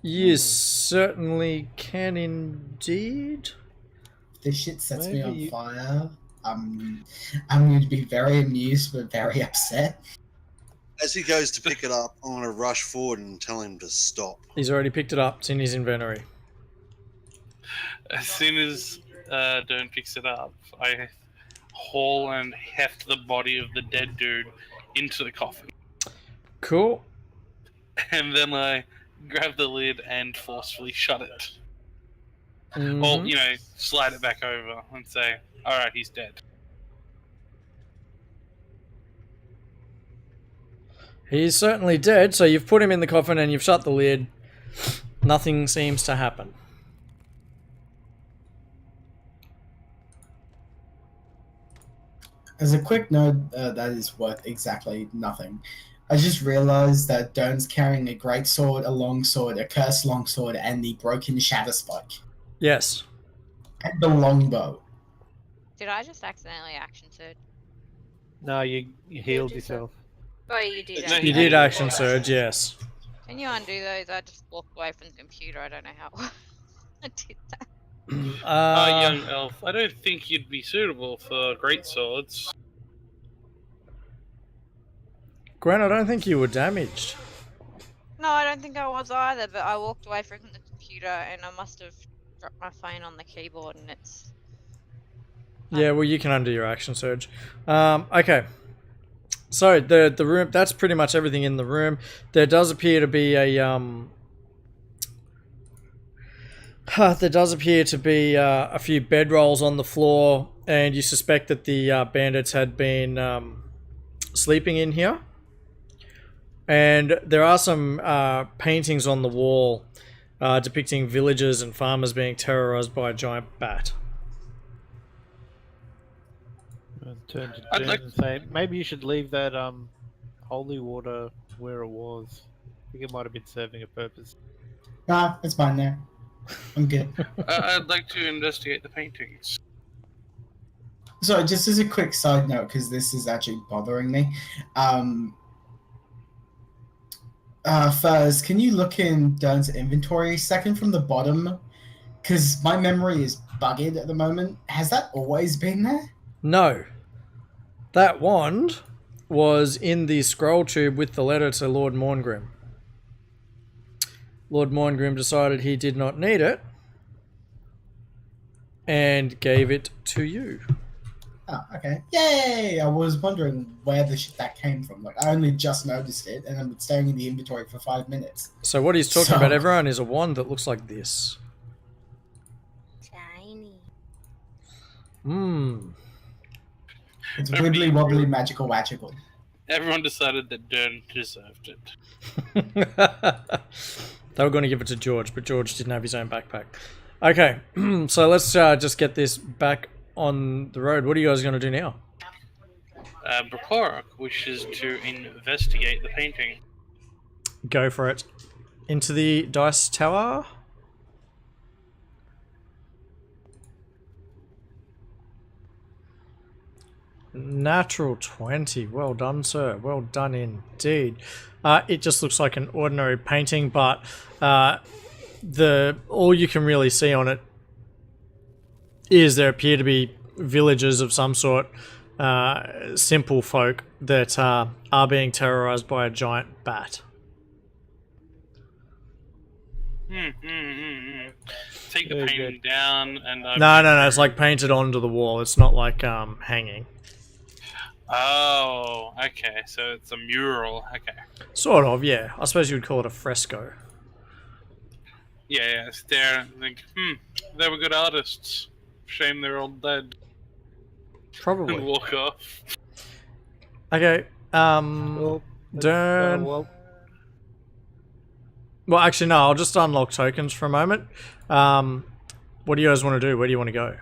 You certainly can indeed. This shit sets me on Maybe you- fire. I'm going to be very amused but very upset. As he goes to pick it up, I'm going to rush forward and tell him to stop. He's already picked it up. It's in his inventory. As soon as Dern picks it up, I haul and heft the body of the dead dude into the coffin. Cool. And then I grab the lid and forcefully shut it. Mhm. Or, slide it back over and say, alright, he's dead. He's certainly dead, so you've put him in the coffin and you've shut the lid. Nothing seems to happen. As a quick note, that is worth exactly nothing. I just realized that Dern's carrying a great sword, a long sword, a cursed long sword, and the broken shatter spike. Yes. And the longbow. Did I just accidentally action surge? No, you healed yourself. Oh, you did. No, actually. You did action surge, yes. Can you undo those? I just walked away from the computer. I don't know how I did that. Young elf, I don't think you'd be suitable for great swords. Gwen, I don't think you were damaged. No, I don't think I was either, but I walked away from the computer and I must have dropped my phone on the keyboard and it's... Yeah, well, you can undo your action surge. Okay. So, the room, that's pretty much everything in the room. There does appear to be a, a few bedrolls on the floor, and you suspect that the bandits had been sleeping in here. And there are some paintings on the wall depicting villagers and farmers being terrorized by a giant bat. Turn to I'd Dern like- and say, maybe you should leave that holy water where it was. I think it might have been serving a purpose. Nah, it's fine there. I'm good. I'd like to investigate the paintings. So, just as a quick side note, because this is actually bothering me, Fuzz, can you look in Dern's inventory second from the bottom? Because my memory is bugged at the moment. Has that always been there? No. That wand was in the scroll tube with the letter to Lord Morngrim. Lord Morngrim decided he did not need it and gave it to you. Oh, okay. Yay! I was wondering where that came from. Like, I only just noticed it, and I've been staring in the inventory for 5 minutes. So what he's talking So- about, everyone, is a wand that looks like this. Tiny. It's wibbly wobbly magical magical. Everyone decided that Dern deserved it. They were going to give it to George, but George didn't have his own backpack. Okay, so let's just get this back on the road. What are you guys going to do now? Brokorok wishes to investigate the painting. Go for it. Into the dice tower. Natural 20. Well done, sir. Well done indeed. It just looks like an ordinary painting, but all you can really see on it is there appear to be villagers of some sort simple folk that are being terrorized by a giant bat. Take the painting down and... No, it's like painted onto the wall. It's not like hanging. Oh, okay. So it's a mural. Okay. Sort of, yeah. I suppose you would call it a fresco. Yeah, stare and think, they were good artists. Shame they're all dead. Probably. And walk off. Okay, Dern... Well, actually, no, I'll just unlock tokens for a moment. What do you guys want to do? Where do you want to go?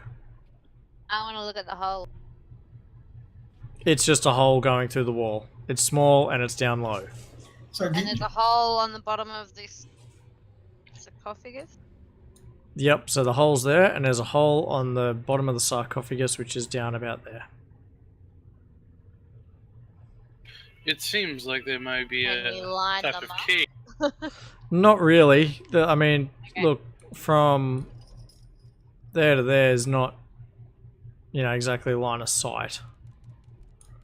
I want to look at the hole. It's just a hole going through the wall. It's small and it's down low. So And there's a hole on the bottom of this sarcophagus? Yep, so the hole's there, and there's a hole on the bottom of the sarcophagus, which is down about there. It seems like there might be Can you a line type them of up? key. Not really. I mean, Okay. look, from there to there is not, exactly line of sight.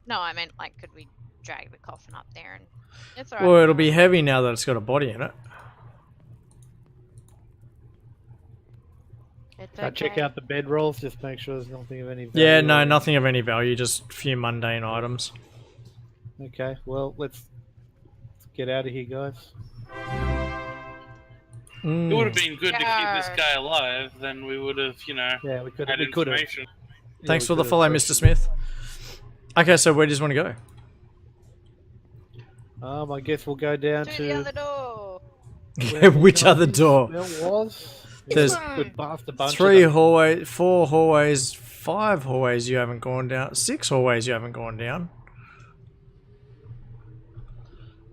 No, I meant, like, could we drag the coffin up there and... It's alright. Well, it'll be heavy now that it's got a body in it. It's Check okay. out the bedrolls, just make sure there's nothing of any value. Yeah, no, or- nothing of any value, just a few mundane items. Okay, well, let's get out of here, guys. It would have been good to keep this Yarr. guy alive, then we would have, Yeah, we could had have. information. Thanks for the follow, Mr. Smith. Okay, so where do you want to go? I guess we'll go down To to the other door. Which other door? It was. There's We passed a bunch. 3 of them. hallways, 4 hallways, 5 hallways you haven't gone down, 6 hallways you haven't gone down.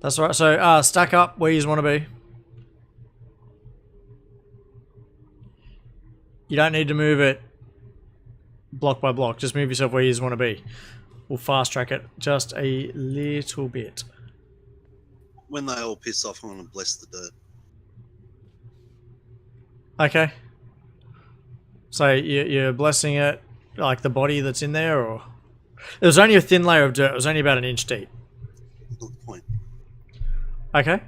That's right. So stack up where you want to be. You don't need to move it block by block. Just move yourself where you want to be. We'll fast track it just a little bit. When they all piss off, I'm going to bless the dirt. Okay. So you're blessing it, like the body that's in there, or it was only a thin layer of dirt. It was only about an inch deep. Good point. Okay.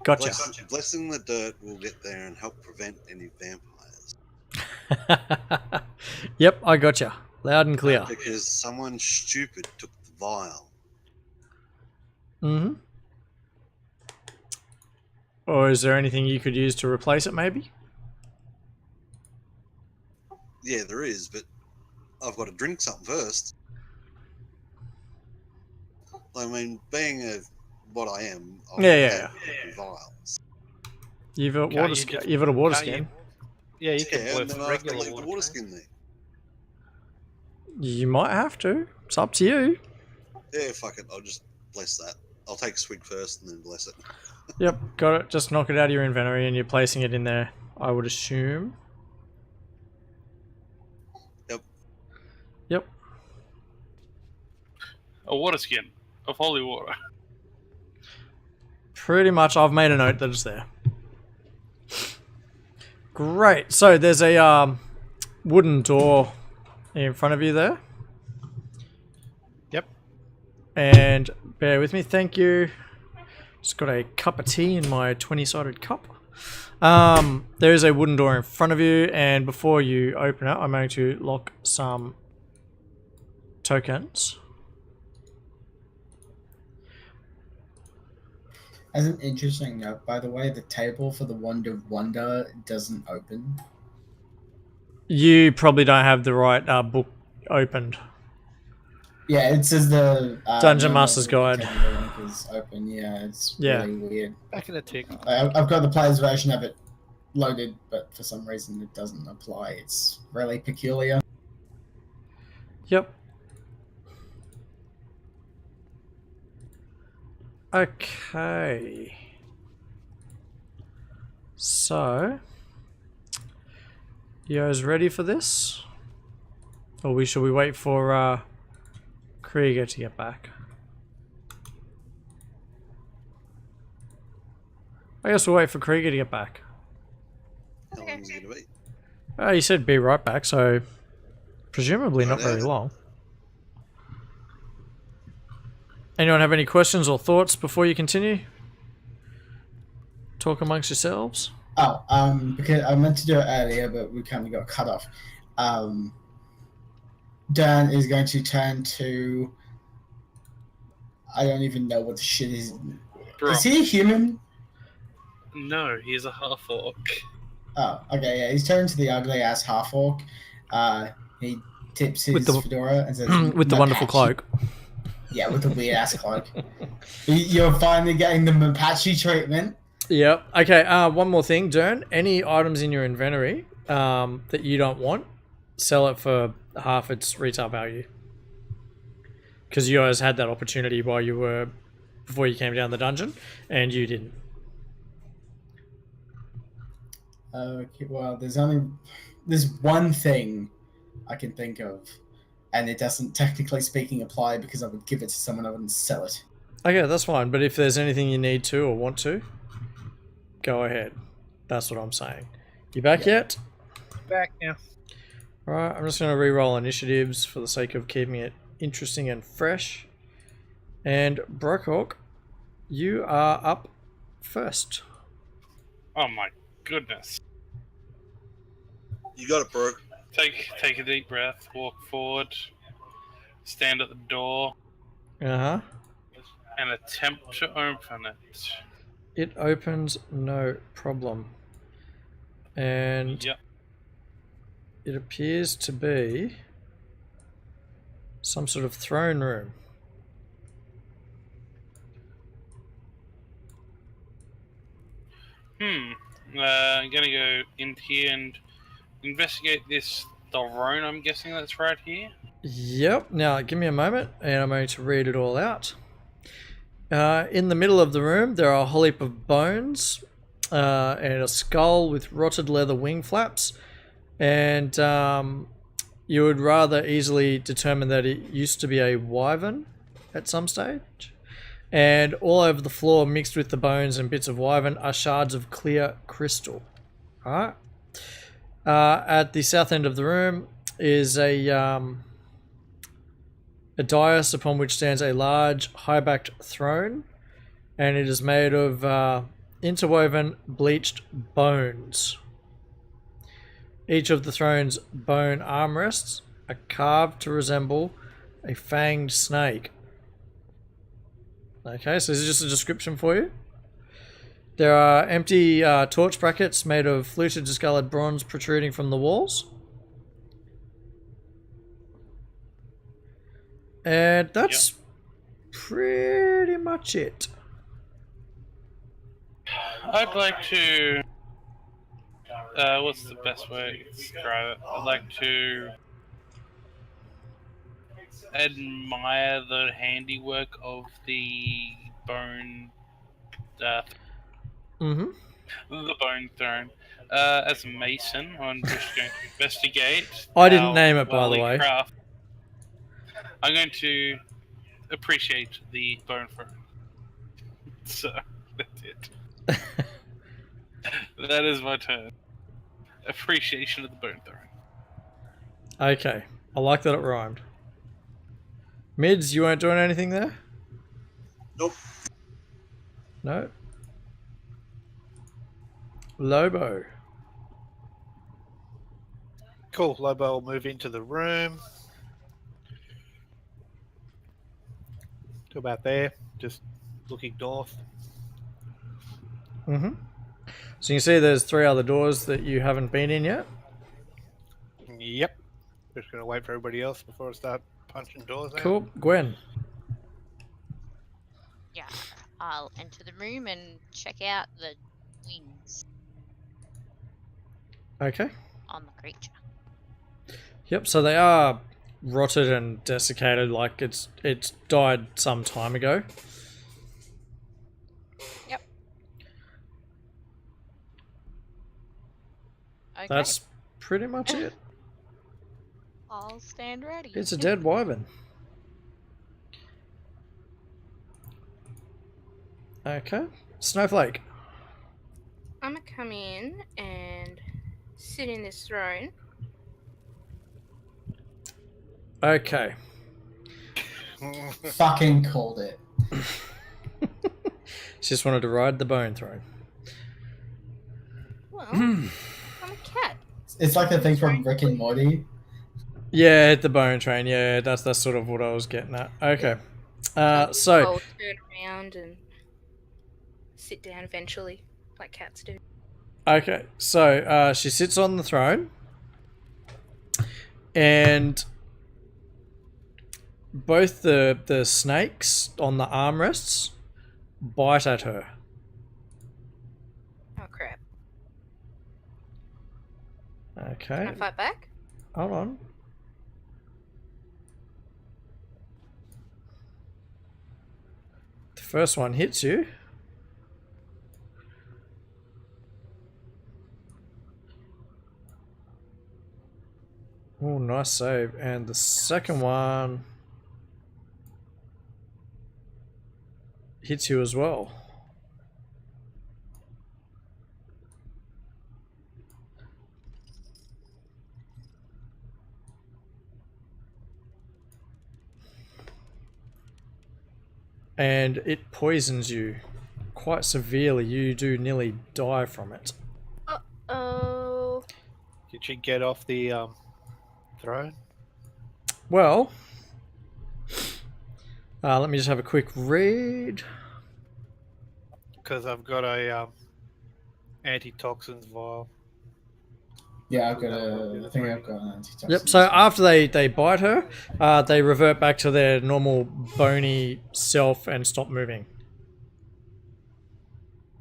Gotcha. Blessing the dirt will get there and help prevent any vampires. Yep, I gotcha. Loud and clear. Because someone stupid took the vial. Mm-hmm. Or is there anything you could use to replace it, maybe? Yeah, there is, but I've got to drink something first. I mean, being what I am, I've Yeah. had vials. You've got Can't water. you just- You've got a water can't you- skin. Yeah, you can Yeah, bless and then I have to regular leave the water. water can't you? skin there. You might have to. It's up to you. Yeah, fuck it. I'll just bless that. I'll take a swig first and then bless it. Yep, got it. Just knock it out of your inventory and you're placing it in there, I would assume. Yep. Yep. A water skin of holy water. Pretty much. I've made a note that it's there. Great. So there's a wooden door in front of you there. Yep. And bear with me. Thank you. Just got a cup of tea in my 20-sided cup. There is a wooden door in front of you, and before you open it, I'm going to lock some tokens. As an interesting note, by the way, the table for the Wand of Wonder doesn't open. You probably don't have the right book opened. Yeah, it says the Dungeon normal Master's Guide. table link is open. Yeah, it's Yeah. really weird. Back in a tick. I've got the player's version of it loaded, but for some reason it doesn't apply. It's really peculiar. Yep. Okay. So, you guys ready for this? Or should we wait for Krieger to get back? I guess we'll wait for Krieger to get back. How long is it going to be? You said be right back, so presumably not Right very now. long. Anyone have any questions or thoughts before you continue? Talk amongst yourselves. Oh, because I meant to do it earlier, but we kind of got cut off. Dan is going to turn to. I don't even know what the shit is. Brock. Is he a human? No, he's a half orc. Oh, okay, yeah. He's turned to the ugly ass half orc. He tips his With the- fedora and says, With the wonderful "Mapache." cloak. Yeah, with the weird ass cloak. You're finally getting the Mapache treatment. Yep. Okay, one more thing, Dern. Any items in your inventory that you don't want, sell it for half its retail value. Because you guys had that opportunity before you came down the dungeon, and you didn't. Okay, well, there's one thing I can think of, and it doesn't technically speaking apply because I would give it to someone, I wouldn't sell it. Okay, that's fine. But if there's anything you need to or want to, go ahead. That's what I'm saying. You back yet? Back now. Alright, I'm just going to re-roll initiatives for the sake of keeping it interesting and fresh. And Brookhawk, you are up first. Oh my goodness. You got it, bro. Take a deep breath, walk forward, stand at the door, Uh-huh. and attempt to open it. It opens no problem. And Yep. it appears to be some sort of throne room. I'm gonna go in here and investigate this throne. I'm guessing that's right here. Yep. Now, give me a moment, and I'm going to read it all out. In the middle of the room, there are a whole heap of bones and a skull with rotted leather wing flaps. And you would rather easily determine that it used to be a wyvern at some stage. And all over the floor, mixed with the bones and bits of wyvern, are shards of clear crystal. Alright. At the south end of the room is a dais upon which stands a large, high-backed throne, and it is made of interwoven, bleached bones. Each of the throne's bone armrests are carved to resemble a fanged snake. Okay, so this is just a description for you. There are empty torch brackets made of fluted discolored bronze protruding from the walls. And that's pretty much it. I'd like to. What's the best way to describe it? I'd like to admire the handiwork of the bone. Mm-hmm. The bone throne. As a mason, I'm just going to investigate. I didn't how name it, by well the they way. craft. I'm going to appreciate the bone throne. So, that's it. That is my turn. Appreciation of the bone throne. Okay, I like that it rhymed. Mids, you weren't doing anything there? Nope. No? Lobo. Cool. Lobo will move into the room. To about there. Just looking north. Mm-hmm. So you can see there's 3 other doors that you haven't been in yet. Yep. Just going to wait for everybody else before I start punching doors out. Cool. Gwen. Yeah, I'll enter the room and check out the wings Okay. on the creature. Yep, so they are rotted and desiccated, like it's died some time ago. Yep. Okay. That's pretty much it. I'll stand ready. It's a dead wyvern. Okay. Snowflake. I'm gonna come in and sit in this throne. Okay. Fucking called it. She just wanted to ride the bone throne. Well, I'm a cat. It's like the thing from Rick and Morty. Yeah, the bone train. Yeah, that's sort of what I was getting at. Okay. I'll So turn around and sit down eventually, like cats do. okay, so she sits on the throne, and both the snakes on the armrests bite at her. Oh crap! Okay. Can I fight back? Hold on. The first one hits you. Oh, nice save. And the second one hits you as well. And it poisons you quite severely. You do nearly die from it. Oh. Did she get off the throne? Well, let me just have a quick read. Because I've got a antitoxins vial. Yeah, I think I've got an antitoxin. Yep, so after they bite her, they revert back to their normal bony self and stop moving.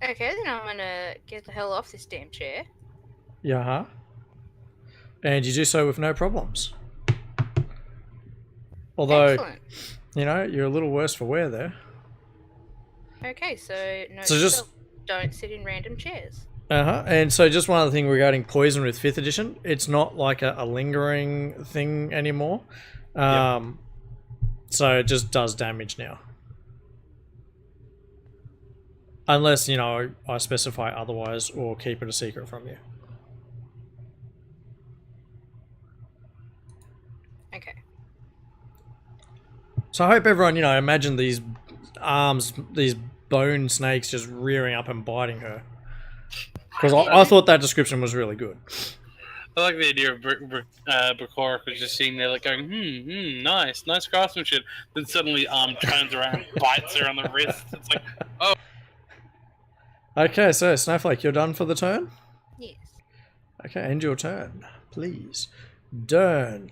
Okay, then I'm gonna get the hell off this damn chair. Yeah, huh? And you do so with no problems. Although, Excellent. you know, you're a little worse for wear there. Okay, so no, So just- don't sit in random chairs. Uh-huh. And so just one other thing regarding poison with 5th edition, it's not like a lingering thing anymore. So it just does damage now. Unless, you know, I specify otherwise or keep it a secret from you. Okay. So I hope everyone, you know, imagine these arms, these bone snakes just rearing up and biting her. Because I thought that description was really good. I like the idea of Brokoric was just sitting there like going, nice craftsmanship. Then suddenly turns around and bites her on the wrist. It's like, oh. Okay, so Snowflake, you're done for the turn? Yes. Okay, end your turn, please. Dern.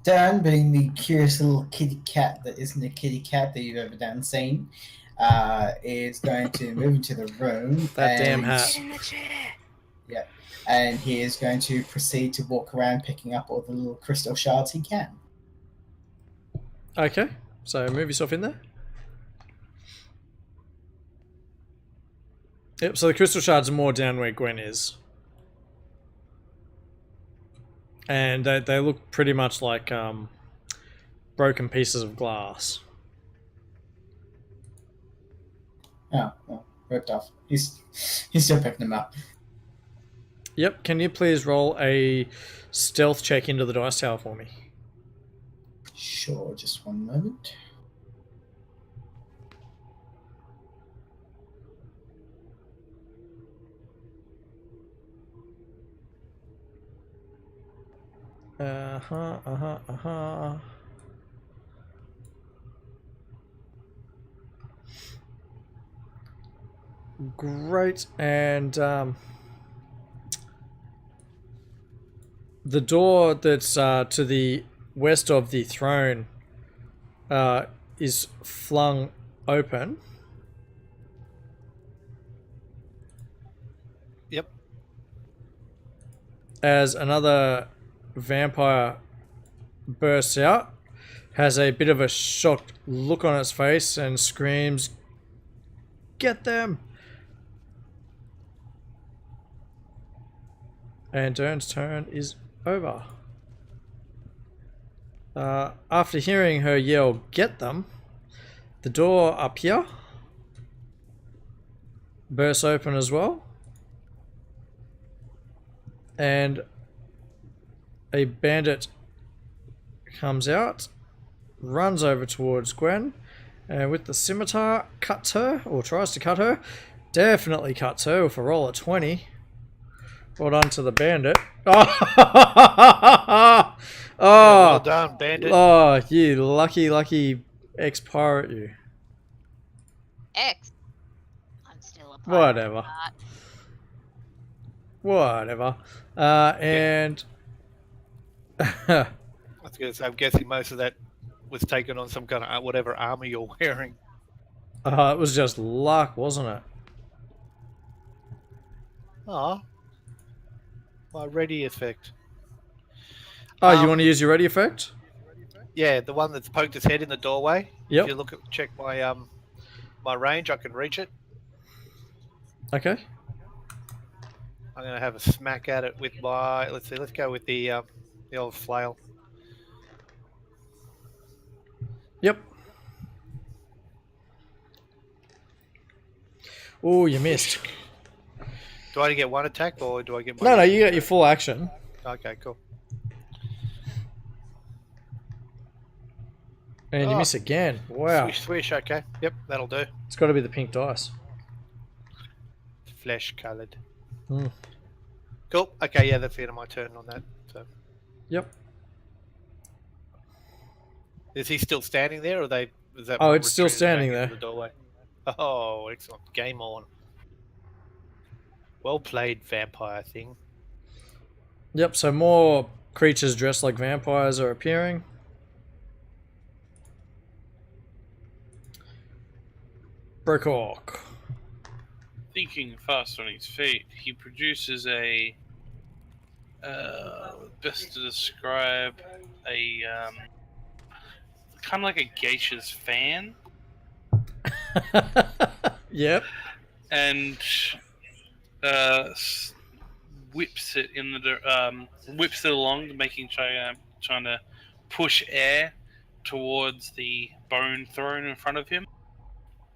Dan, being the curious little kitty cat that isn't a kitty cat that you've ever seen, is going to move into the room. That damn hat. Sit in the chair. Yeah, and he is going to proceed to walk around picking up all the little crystal shards he can. Okay, so move yourself in there. Yep, so the crystal shards are more down where Gwen is. And they look pretty much like broken pieces of glass. Oh, well, ripped off. He's still picking them up. Yep, can you please roll a stealth check into the dice tower for me? Sure, just one moment. Great, and the door that's to the west of the throne is flung open. Yep. As another vampire bursts out, has a bit of a shocked look on its face and screams, "Get them!" And Dern's turn is over. After hearing her yell, "Get them!" the door up here bursts open as well. And a bandit comes out, runs over towards Gwen, And with the scimitar, cuts her, or tries to cut her. Definitely cuts her with a roll of 20. Well done to the bandit. Oh, Yeah, well oh, done, bandit. oh, you lucky ex-pirate, you. X. I'm still a pirate. Whatever. Whatever. And I was going to say, I'm guessing most of that was taken on some kind of whatever armor you're wearing. it was just luck, wasn't it? Ah, my ready effect. Oh, you want to use your ready effect? Yeah, the one that's poked its head in the doorway. Yep. If you look at check my my range, I can reach it. Okay. I'm gonna have a smack at it with my. Let's see. Let's go with the old flail. Yep. Oh, you missed. Do I only get one attack, or do I get? No, you got your full action. Okay, cool. And you miss again. Wow. Swish, swish. Okay. Yep, that'll do. It's got to be the pink dice. Flesh coloured. Hmm. Cool. Okay, yeah, that's the end of my turn on that. So, Yep. is he still standing there, or they? Is that? Oh, one it's still retreated standing back into there. The doorway. Oh, excellent. Game on. Well played, vampire thing. Yep, so more creatures dressed like vampires are appearing. Brookhawk. Thinking fast on his feet, he produces a best to describe a kind of like a geisha's fan, Yep. and whips it in the whips it along, trying to push air towards the bone throne in front of him,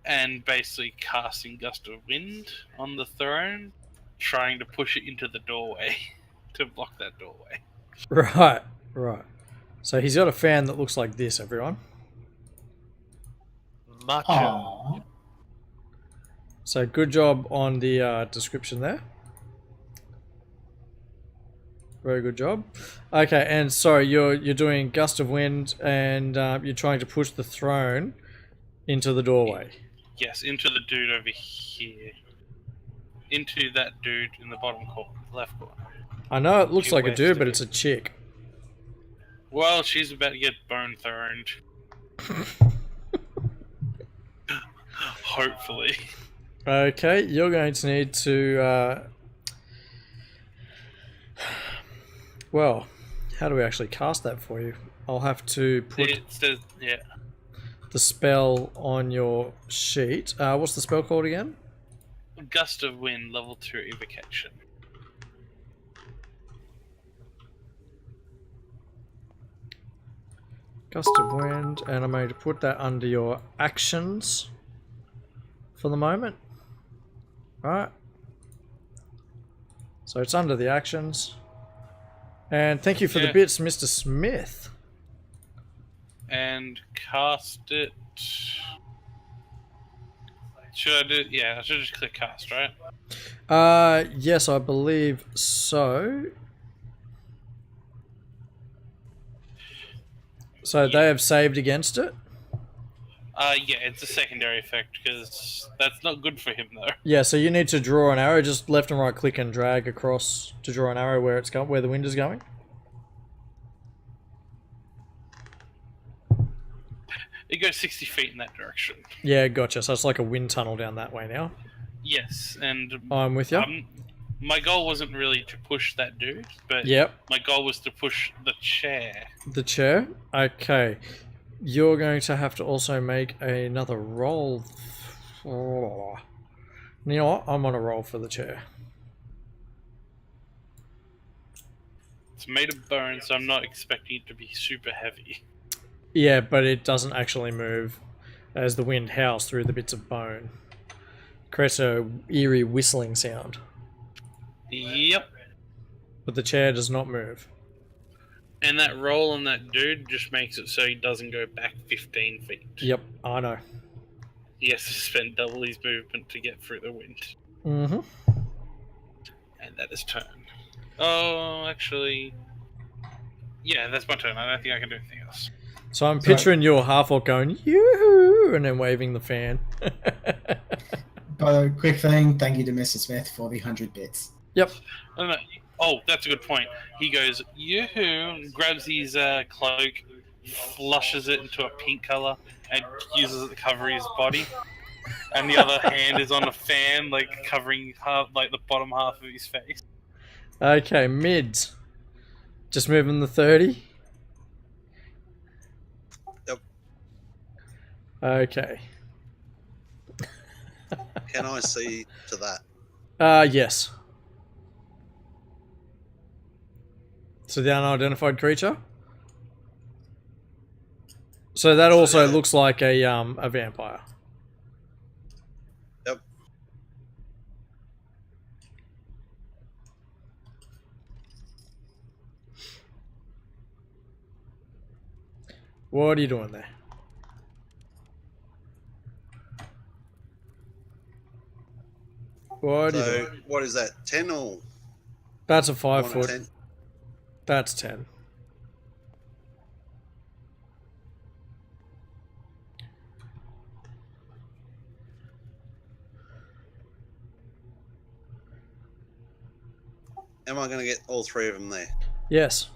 and basically casting gust of wind on the throne, trying to push it into the doorway to block that doorway. Right. So he's got a fan that looks like this, everyone. Much. Aww. So good job on the description there. Very good job. Okay, and sorry, you're doing gust of wind, and you're trying to push the throne into the doorway. Yes, into the dude over here. Into that dude in the bottom corner, left corner. I know it looks Due like a west dude, of but it. it's a chick. Well, she's about to get bone throned. Hopefully. Okay, you're going to need to. Well, how do we actually cast that for you? I'll have to put It says, yeah. the spell on your sheet. What's the spell called again? Gust of wind, level 2 evocation. Gust of wind, and I'm going to put that under your actions for the moment. Right. So it's under the actions. And thank you for the Yeah. bits, Mr. Smith. And cast it. Should I do? Yeah, I should just click cast, right? Yes, I believe so. So they have saved against it? Yeah, it's a secondary effect because that's not good for him though. Yeah, so you need to draw an arrow, just left and right click and drag across to draw an arrow where it's going, where the wind is going. It goes 60 feet in that direction. Yeah, gotcha. So it's like a wind tunnel down that way now. Yes, and I'm with you. my goal wasn't really to push that dude, but Yep. my goal was to push the chair. The chair. Okay. You're going to have to also make another roll. Oh. You know what? I'm on a roll for the chair. It's made of bone, so I'm not expecting it to be super heavy. Yeah, but it doesn't actually move as the wind howls through the bits of bone. Creates a eerie whistling sound. Yep. But the chair does not move. And that roll on that dude just makes it so he doesn't go back 15 feet. Yep, I know. He has to spend double his movement to get through the wind. Mm-hmm. And that is turn. Oh, actually... Yeah, that's my turn. I don't think I can do anything else. So I'm picturing your half-orc going, yoo-hoo, and then waving the fan. But a quick thing, thank you to Mr. Smith for the 100 bits. Yep. No. Oh, that's a good point. He goes, yoo-hoo, grabs his cloak, flushes it into a pink color, and uses it to cover his body. And the other hand is on a fan, like covering half, like the bottom half of his face. Okay, mids. Just moving the 30. Yep. Okay. Can I see to that? Yes. So the unidentified creature. So that also looks like a vampire. Yep. What are you doing there? What are you doing? What is that? 10 or That's a 5 1 foot. 10? That's 10. Am I going to get all 3 of them there? Yes.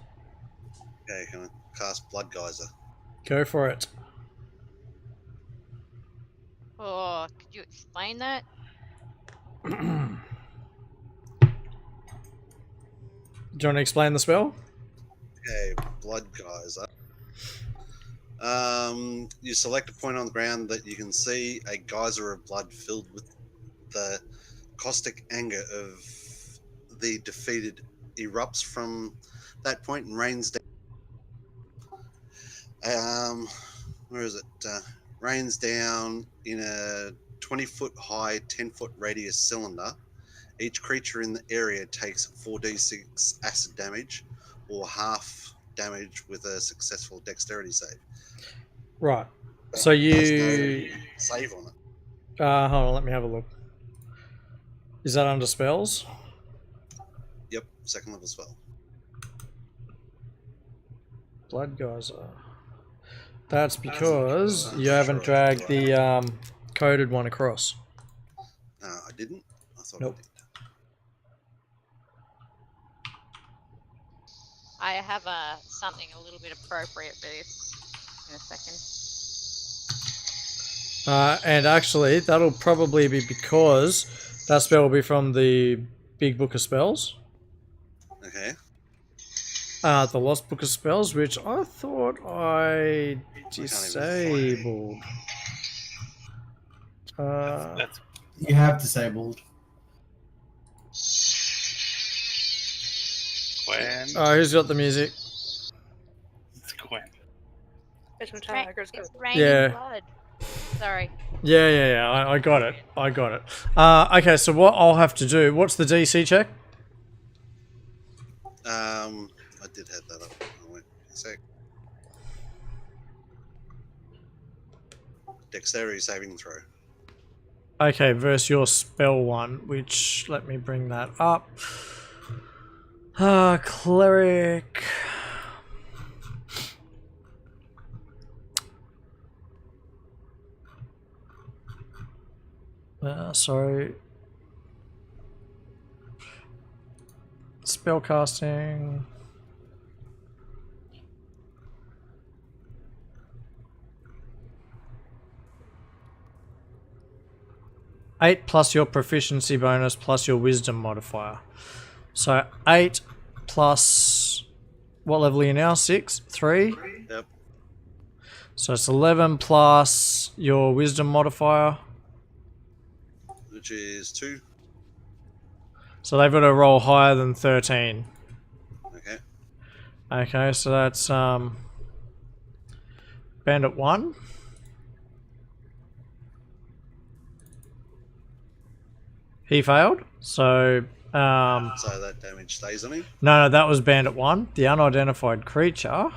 Okay, can I cast Blood Geyser? Go for it. Oh, could you explain that? Do you want to explain the spell? Okay, Blood Geyser. You select a point on the ground that you can see a geyser of blood filled with the caustic anger of the defeated erupts from that point and rains down. Where is it? Rains down in a 20-foot high, 10-foot radius cylinder. Each creature in the area takes 4d6 acid damage, or half damage with a successful dexterity save. Right. So There's you... no save on it. hold on, let me have a look. Is that under spells? Yep, 2nd level spell. Blood Geyser. That's because you haven't dragged the coded one across. I didn't. I thought Nope. I did. I have something a little bit appropriate for this in a second. And actually, that'll probably be because that spell will be from the Big Book of Spells. Okay. The Lost Book of Spells, which I thought I disabled. That's You have disabled. Gwen. Who's got the music? It's Gwen. It's from Ra- Tiger's it's Go. raining Yeah. blood. Sorry. Yeah. I got it. Okay, so what I'll have to do? What's the DC check? I did have that up. Wait a sec. Dexterity saving throw. Okay, versus your spell one, which let me bring that up. Cleric. Sorry. Spellcasting. Eight plus your proficiency bonus plus your wisdom modifier. So 8 plus what level are you now? 6? 3? Yep. So it's 11 plus your wisdom modifier. Which is 2. So they've got to roll higher than 13. Okay. Okay, so that's Bandit 1. He failed. So So that damage stays on him. no, that was Bandit 1. The unidentified creature.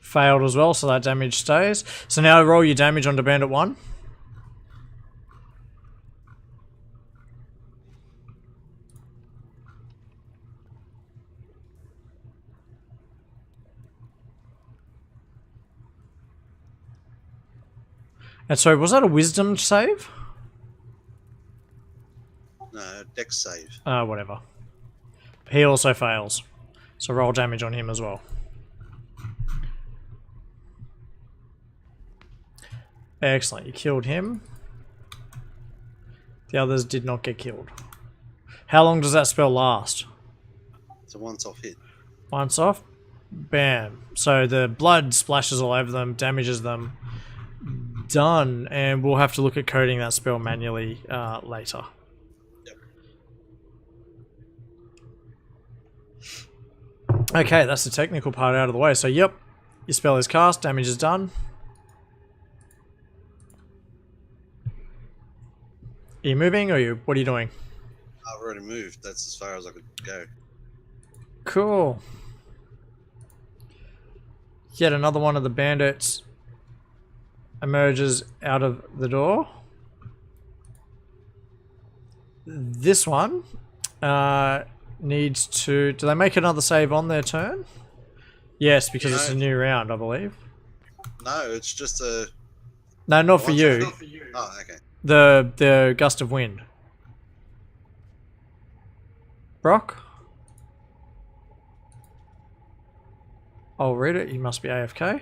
failed as well, so that damage stays. So now roll your damage onto Bandit 1. And sorry, was that a wisdom save? No, dex save. Whatever. He also fails. So roll damage on him as well. Excellent, you killed him. The others did not get killed. How long does that spell last? It's a once-off hit. Once off? Bam. So the blood splashes all over them, damages them. Done. And we'll have to look at coding that spell manually later. Okay, that's the technical part out of the way. So, yep, your spell is cast, damage is done. Are you moving or what are you doing? I've already moved. That's as far as I could go. Cool. Yet another one of the bandits emerges out of the door. This one needs to... Do they make another save on their turn? Yes, because it's a new round, I believe. No, it's just a... No, not for you. Oh, okay. The gust of wind. Brock? I'll read it. You must be AFK.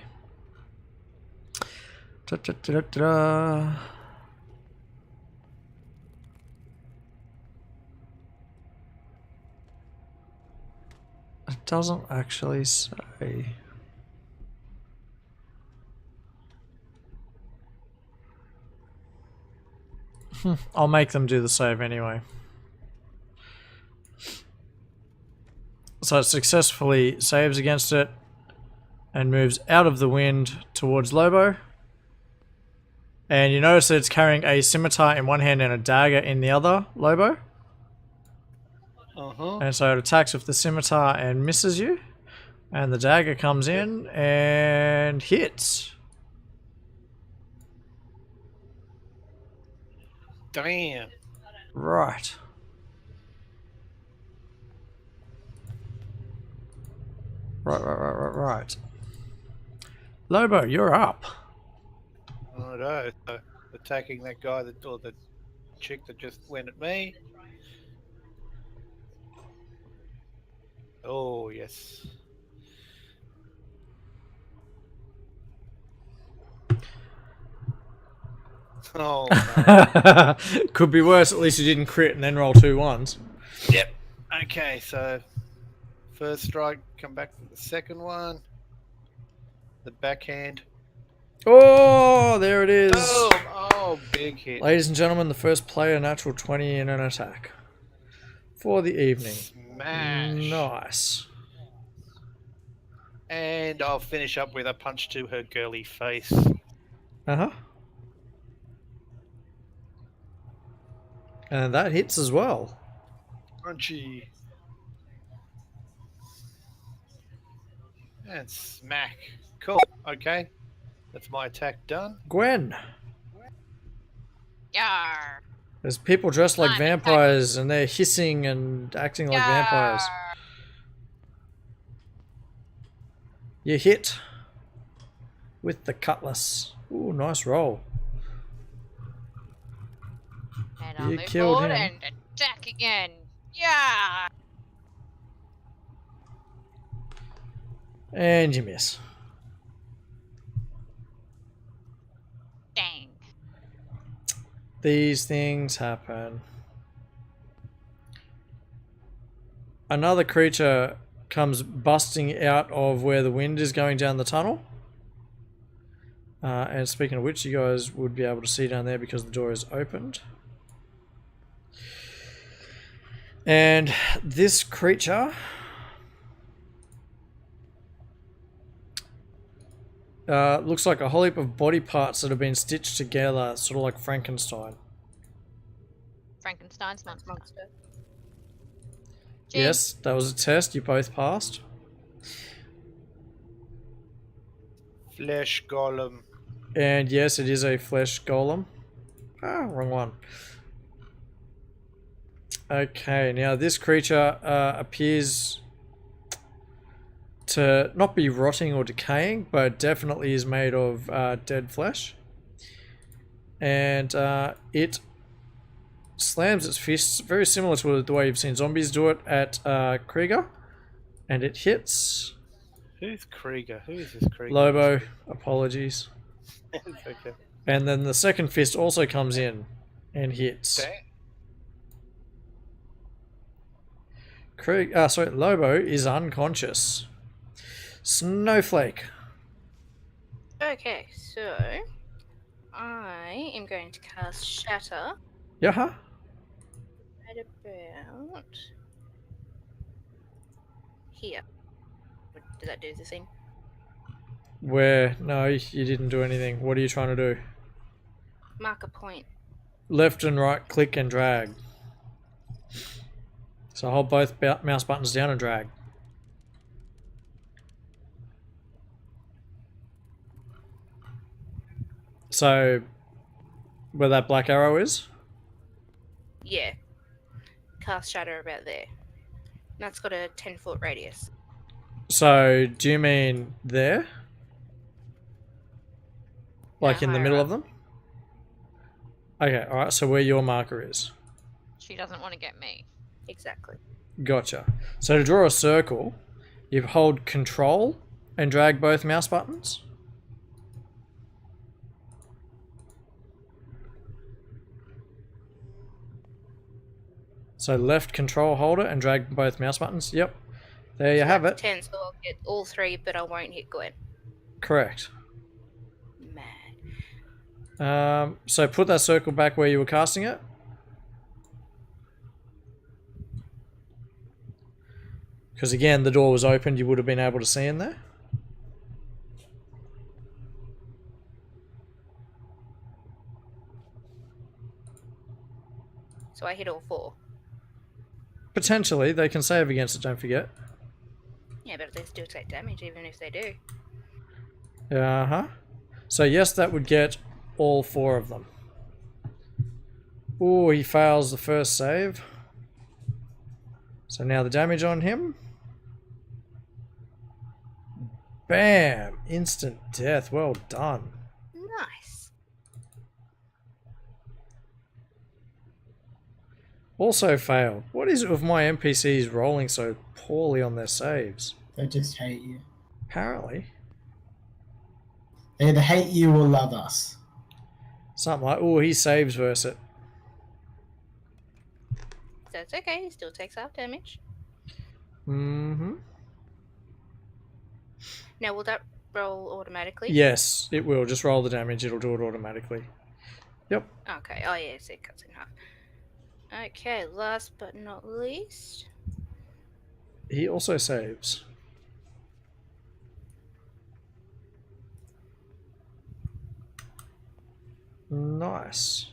It doesn't actually say. I'll make them do the save anyway. So it successfully saves against it and moves out of the wind towards Lobo. And you notice that it's carrying a scimitar in one hand and a dagger in the other, Lobo. And so it attacks with the scimitar and misses you. And the dagger comes in and hits. Damn. Right. Right. Lobo, you're up. Oh no, so attacking that guy or the chick that just went at me. Oh yes. Oh no. Could be worse, at least you didn't crit and then roll 2 1s. Yep. Okay, so first strike, come back for the second one. The backhand. Oh, there it is. Oh, big hit. Ladies and gentlemen, the first player natural 20 in an attack for the evening. Smash. Nice. And I'll finish up with a punch to her girly face. Uh-huh. And that hits as well. Crunchy. And smack. Cool. Okay. That's my attack done. Gwen. Yar. There's people dressed like Fine, vampires and they're hissing and acting like vampires. You hit with the cutlass. Ooh, nice roll. And I'll You move killed forward him. and attack again. Yeah. And you miss. Dang. These things happen. Another creature comes busting out of where the wind is going down the tunnel. And speaking of which, you guys would be able to see down there because the door is opened. And this creature looks like a whole heap of body parts that have been stitched together, sort of like Frankenstein. Frankenstein's monster. Yes, that was a test. You both passed. Flesh golem. And yes, it is a flesh golem. Ah, wrong one. Okay, now this creature appears to not be rotting or decaying, but definitely is made of dead flesh. And it slams its fists, very similar to the way you've seen zombies do it at Krieger. And it hits... Who's Krieger? Who is this Krieger? Lobo, apologies. Okay. And then the second fist also comes in and hits. Lobo is unconscious. Snowflake. Okay, so I am going to cast Shatter Yeah. right about here. Did that do the thing? Where? No, you didn't do anything. What are you trying to do? Mark a point. Left and right, click and drag. So hold both mouse buttons down and drag. So, where that black arrow is? Yeah. Cast Shatter about there. That's got a 10-foot radius. So, do you mean there? Like in the higher middle up. of them? Okay, alright, so where your marker is. She doesn't want to get me. Exactly. Gotcha. So to draw a circle, you hold Control and drag both mouse buttons. So left Control hold it and drag both mouse buttons. Yep. There you have it. 10, so I'll get all three, but I won't hit Gwen. Correct. Mad. So put that circle back where you were casting it. Because again, the door was opened, you would have been able to see in there. So I hit all 4. Potentially, they can save against it, don't forget. Yeah, but they still take damage even if they do. Uh-huh. So yes, that would get all 4 of them. Oh, he fails the first save. So now the damage on him. Bam! Instant death. Well done. Nice. Also failed. What is it with my NPCs rolling so poorly on their saves? They just hate you. Apparently. They either hate you or love us. Something like, oh, he saves versus it. So it's okay, he still takes half damage. Mm-hmm. Now, will that roll automatically? Yes, it will. Just roll the damage. It'll do it automatically. Yep. Okay, oh yeah, so it cuts in half. Okay, last but not least. He also saves. Nice.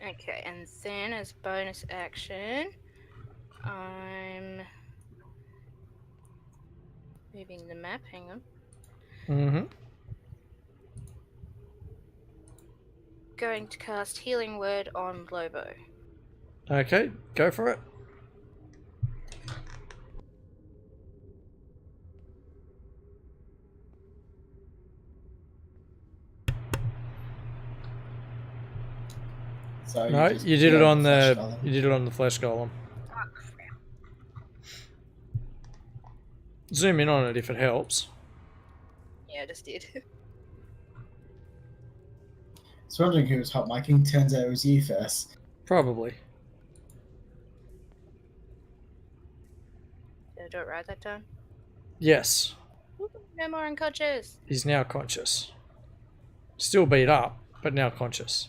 Okay, and then as bonus action, I'm moving the map. Hang on. Mm-hmm. Going to cast Healing Word on Lobo. Okay, go for it. So No, just you did it kill on flesh the golem. flesh golem. Oh, crap. Zoom in on it if it helps. Yeah, I just did. I was wondering who was hot micing. Turns out it was you first. Probably. Did I do it right that time? Yes. Ooh, no more unconscious. He's now conscious. Still beat up, but now conscious.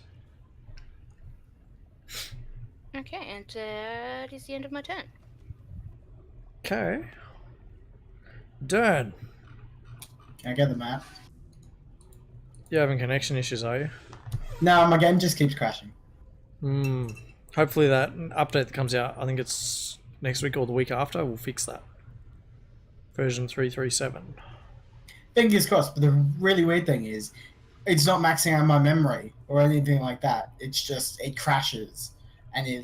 Okay, and that is the end of my turn. Okay. Dern. Can I get the map? You're having connection issues, are you? No, my game just keeps crashing. Hopefully that update that comes out, I think it's next week or the week after, will fix that. Version 337. fingers crossed. But the really weird thing is, it's not maxing out my memory or anything like that. It's just it crashes, and it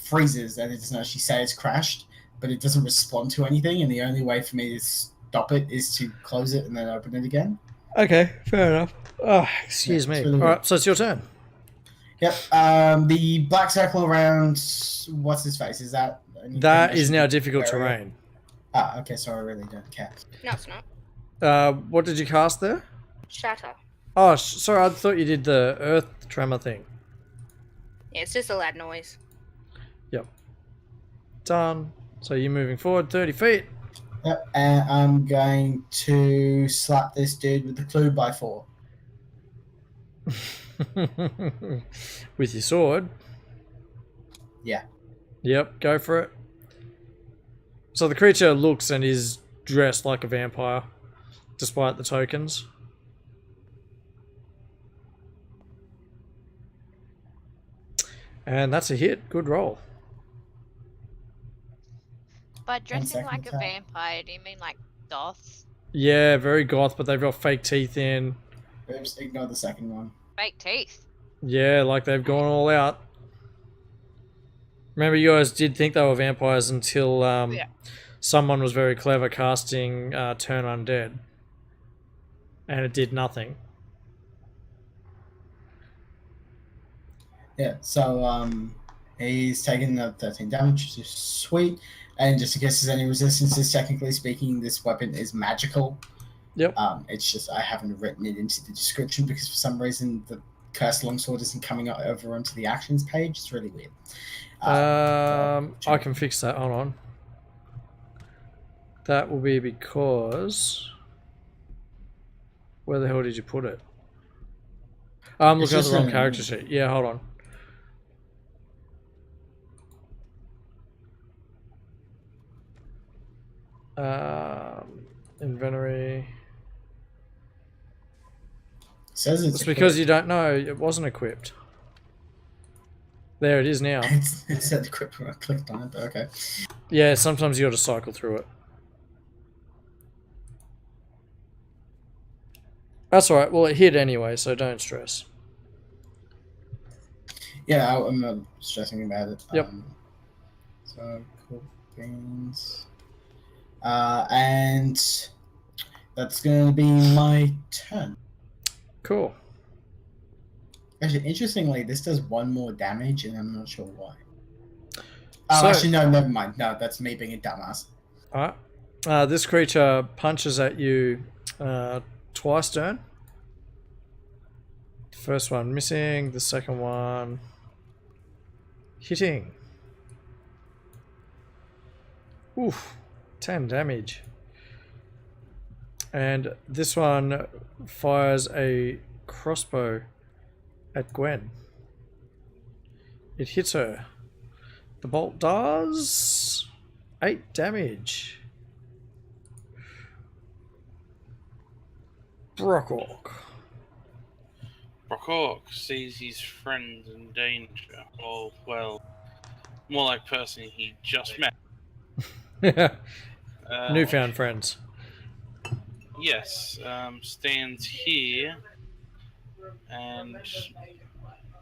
freezes, and it doesn't actually say it's crashed, but it doesn't respond to anything. And the only way for me to stop it is to close it and then open it again. Okay, fair enough. Oh, excuse me. Really All weird. right, so it's your turn. Yep. The black circle around what's his face is that? That is now difficult terrain. Ah, okay. So I really don't care. No, it's not. What did you cast there? Shatter. Oh, sorry. I thought you did the earth tremor thing. Yeah, it's just a loud noise. Yep. Done. So you're moving forward 30 feet. Yep. And I'm going to slap this dude with the clue by 4. With your sword. Yeah. Yep, go for it. So the creature looks and is dressed like a vampire, despite the tokens. And that's a hit. Good roll. By dressing second like a attack. vampire, do you mean like goth? Yeah, very goth, but they've got fake teeth in. Oops, ignore the second one. Fake teeth. Yeah, like they've gone all out. Remember, you guys did think they were vampires until Yeah. someone was very clever casting Turn Undead. And it did nothing. Yeah, so he's taken the 13 damage, which is sweet. And just in case there's any resistances, technically speaking, this weapon is magical. Yep. It's just I haven't written it into the description because for some reason the cursed longsword isn't coming over onto the actions page. It's really weird. I can fix that. Hold on. That will be because... Where the hell did you put it? I'm looking at the wrong character sheet. Yeah, hold on. Inventory. Says It's because you don't know it wasn't equipped. There it is now. It said equipped when I clicked on it, but okay. Yeah, sometimes you got to cycle through it. That's alright. Well, it hit anyway, so don't stress. Yeah, I'm not stressing about it. Yep. So, cool beans. And that's going to be my turn. Cool. Actually, interestingly, this does 1 more damage, and I'm not sure why. Oh, So- actually, no, never mind. No, that's me being a dumbass. Alright. This creature punches at you twice, turn. First one missing, the second one hitting. Oof, 10 damage. And this one fires a crossbow at Gwen. It hits her. The bolt does 8 damage. Brockork. Brock sees his friends in danger. Oh, well, more like person he just met. Newfound friends. Yes, stands here and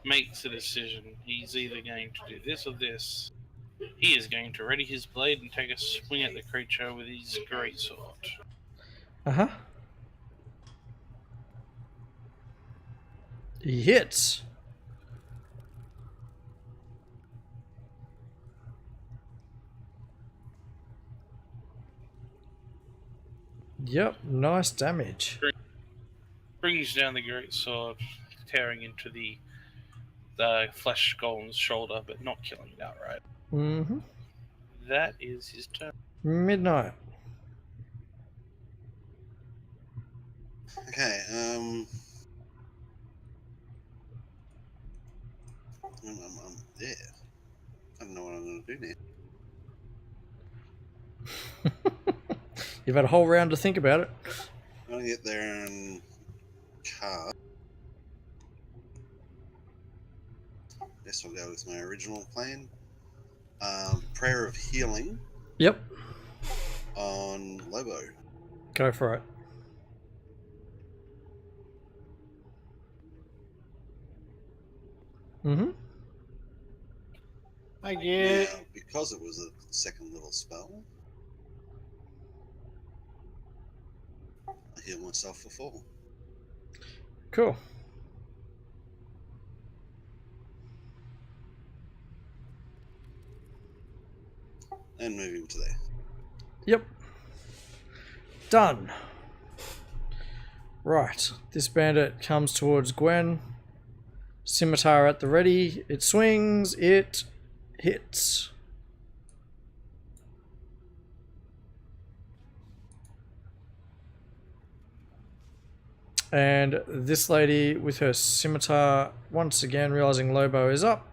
makes a decision. He's either going to do this or this. He is going to ready his blade and take a swing at the creature with his greatsword. Uh-huh. He hits. Yep, nice damage. Brings down the greatsword, tearing into the flesh golem's shoulder, but not killing it outright. Mm-hmm. That is his turn. Midnight. Okay, I'm there. I don't know what I'm going to do now. You've had a whole round to think about it. I'm going to get there and cast. Guess I'll go with my original plan. Prayer of Healing Yep. on Lobo. Go for it. Mm-hmm. Thank you. Now, because it was a second level spell, I heal myself for 4. Cool. And move him to there. Yep. Done. Right. This bandit comes towards Gwen. Scimitar at the ready. It swings. It hits. And this lady with her scimitar, once again realizing Lobo is up,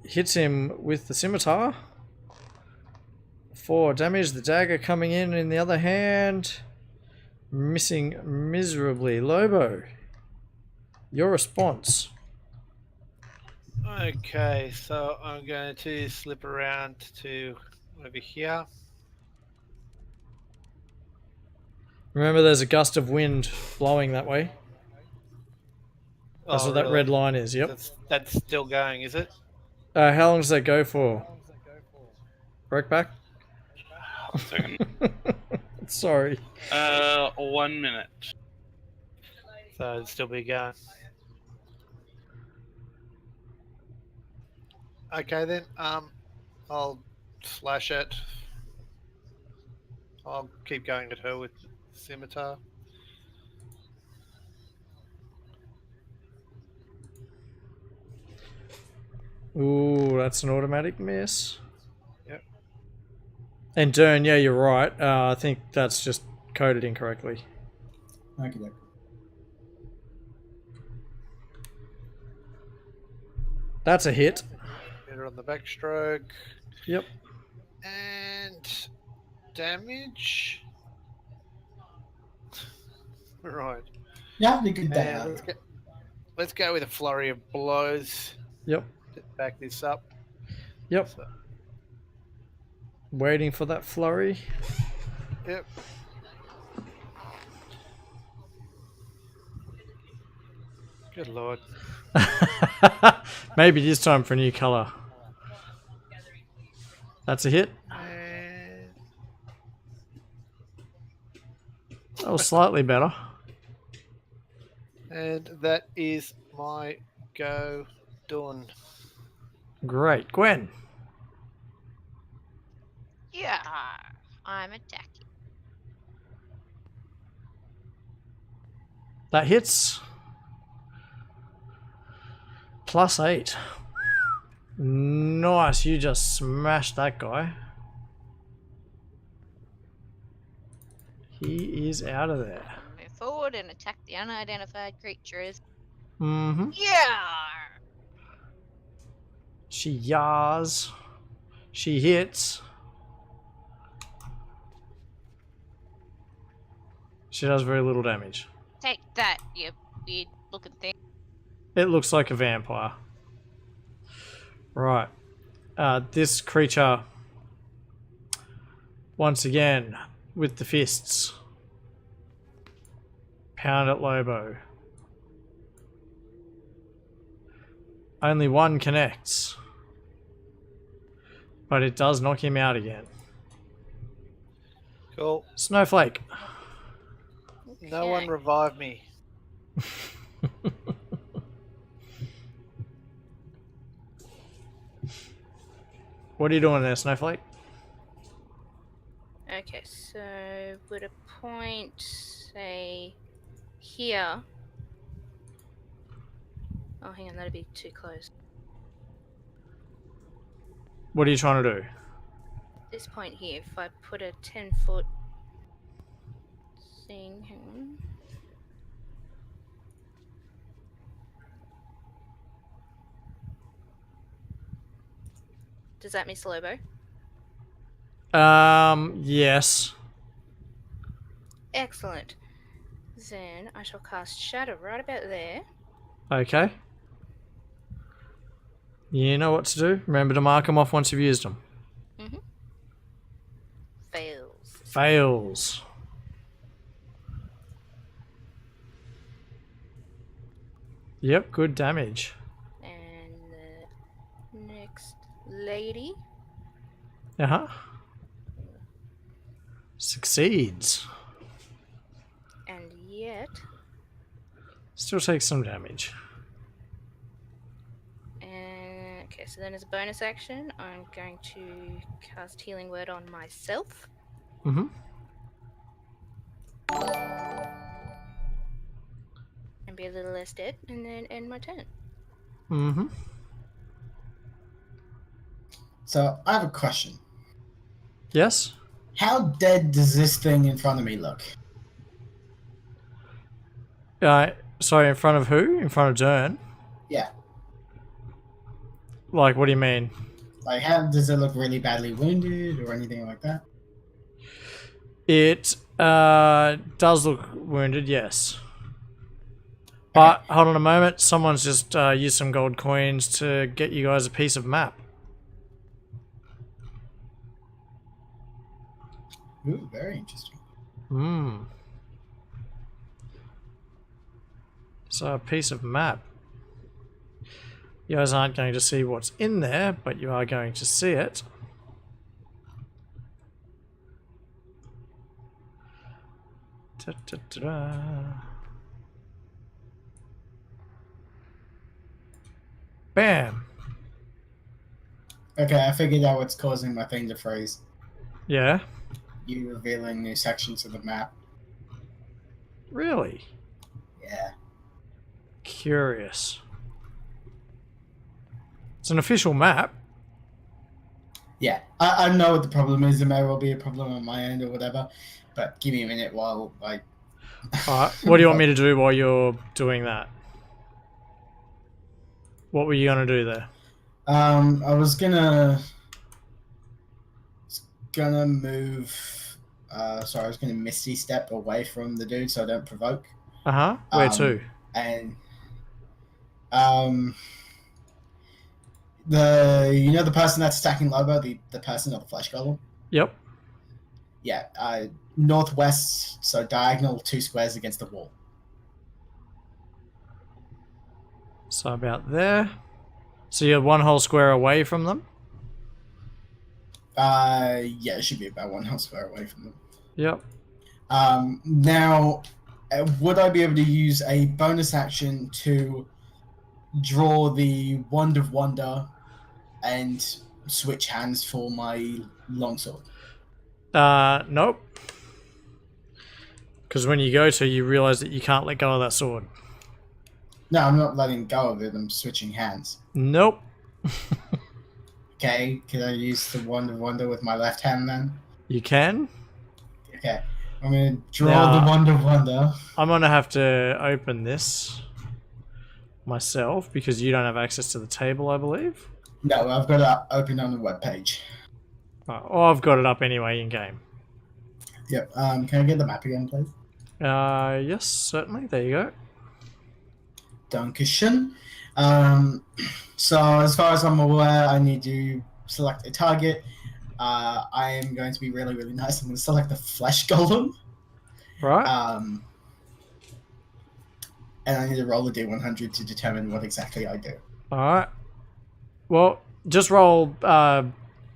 hits him with the scimitar. 4 damage. The dagger coming in the other hand. Missing miserably. Lobo, your response. Okay, so I'm going to slip around to over here. Remember, there's a gust of wind blowing that way. That's what that really? red line is, yep. That's still going, is it? How long does that go for? Break back? 1 second. Sorry. 1 minute. So it'll still be going. Okay then, I'll slash it. I'll keep going at her with scimitar. Ooh, that's an automatic miss. Yep. And Dern, yeah, you're right. I think that's just coded incorrectly. Okay. That's a hit. Hit her on the backstroke. Yep. And damage. Right. Yeah, you could And let's go with a flurry of blows Yep. to back this up. Yep. So, Waiting for that flurry. yep. Good lord. Maybe this time for a new color. That's a hit. And That was slightly better. And that is my go done. Great. Gwen. Yeah, I'm attacking. That hits. +8. Nice. You just smashed that guy. He is out of there. Move forward and attack the unidentified creatures. Mm-hmm. Yeah. She yars. She hits. She does very little damage. Take that, you weird looking thing. It looks like a vampire. Right. This creature, once again, with the fists. Pound at Lobo. Only one connects. But it does knock him out again. Cool. Snowflake. No one revive me. What are you doing there, Snowflake? Okay, so would a point, say, here. Oh, hang on, that'd be too close. What are you trying to do? This point here, if I put a 10-foot thing, hang on. Does that miss Lobo? Yes. Excellent. Then I shall cast Shadow right about there. Okay. You know what to do. Remember to mark them off once you've used them. Mm-hmm. Fails. Fails. Yep, good damage. lady. Uh-huh. Succeeds. And yet, Still takes some damage. and okay, so then as a bonus action, I'm going to cast Healing Word on myself. Mm-hmm. And be a little less dead, and then end my turn. Mm-hmm. So I have a question. Yes? How dead does this thing in front of me look? Sorry, in front of who? In front of Dern? Yeah. Like, what do you mean? Like, how does it look really badly wounded or anything like that? It does look wounded, yes. But hold on a moment, someone's just used some gold coins to get you guys a piece of map. Ooh, very interesting. Hmm. So a piece of map. You guys aren't going to see what's in there, but you are going to see it. Da-da-da-da. Bam. Okay, I figured out what's causing my thing to freeze. Yeah. You revealing new sections of the map. Really? Yeah. Curious. It's an official map. Yeah, I know what the problem is. There may well be a problem on my end or whatever, but give me a minute while I... Alright, what do you want me to do while you're doing that? What were you going to do there? I was gonna move... sorry, I was gonna Misty Step away from the dude so I don't provoke. Uh-huh. Where to? And... the person that's attacking Lobo, the person of the flesh golem? Yep. Yeah, northwest, so diagonal 2 squares against the wall. So about there. So you're 1 whole square away from them? Yeah, it should be about 1 whole square away from them. Yep. Now, would I be able to use a bonus action to draw the Wand of Wonder and switch hands for my longsword? Nope. Because when you go to, you realize that you can't let go of that sword. No, I'm not letting go of it. I'm switching hands. Nope. Okay, can I use the Wand of Wonder with my left hand then? You can. Okay, I'm going to draw the Wand of Wonder. I'm going to have to open this myself because you don't have access to the table, I believe. No, I've got it open on the webpage. Oh, I've got it up anyway in game. Yep. Can I get the map again, please? Yes, certainly. There you go. Dankeschön. So as far as I'm aware, I need to select a target. I am going to be really, really nice. I'm going to select the flesh golem. Right. And I need to roll a d100 to determine what exactly I do. Alright. Well, just roll the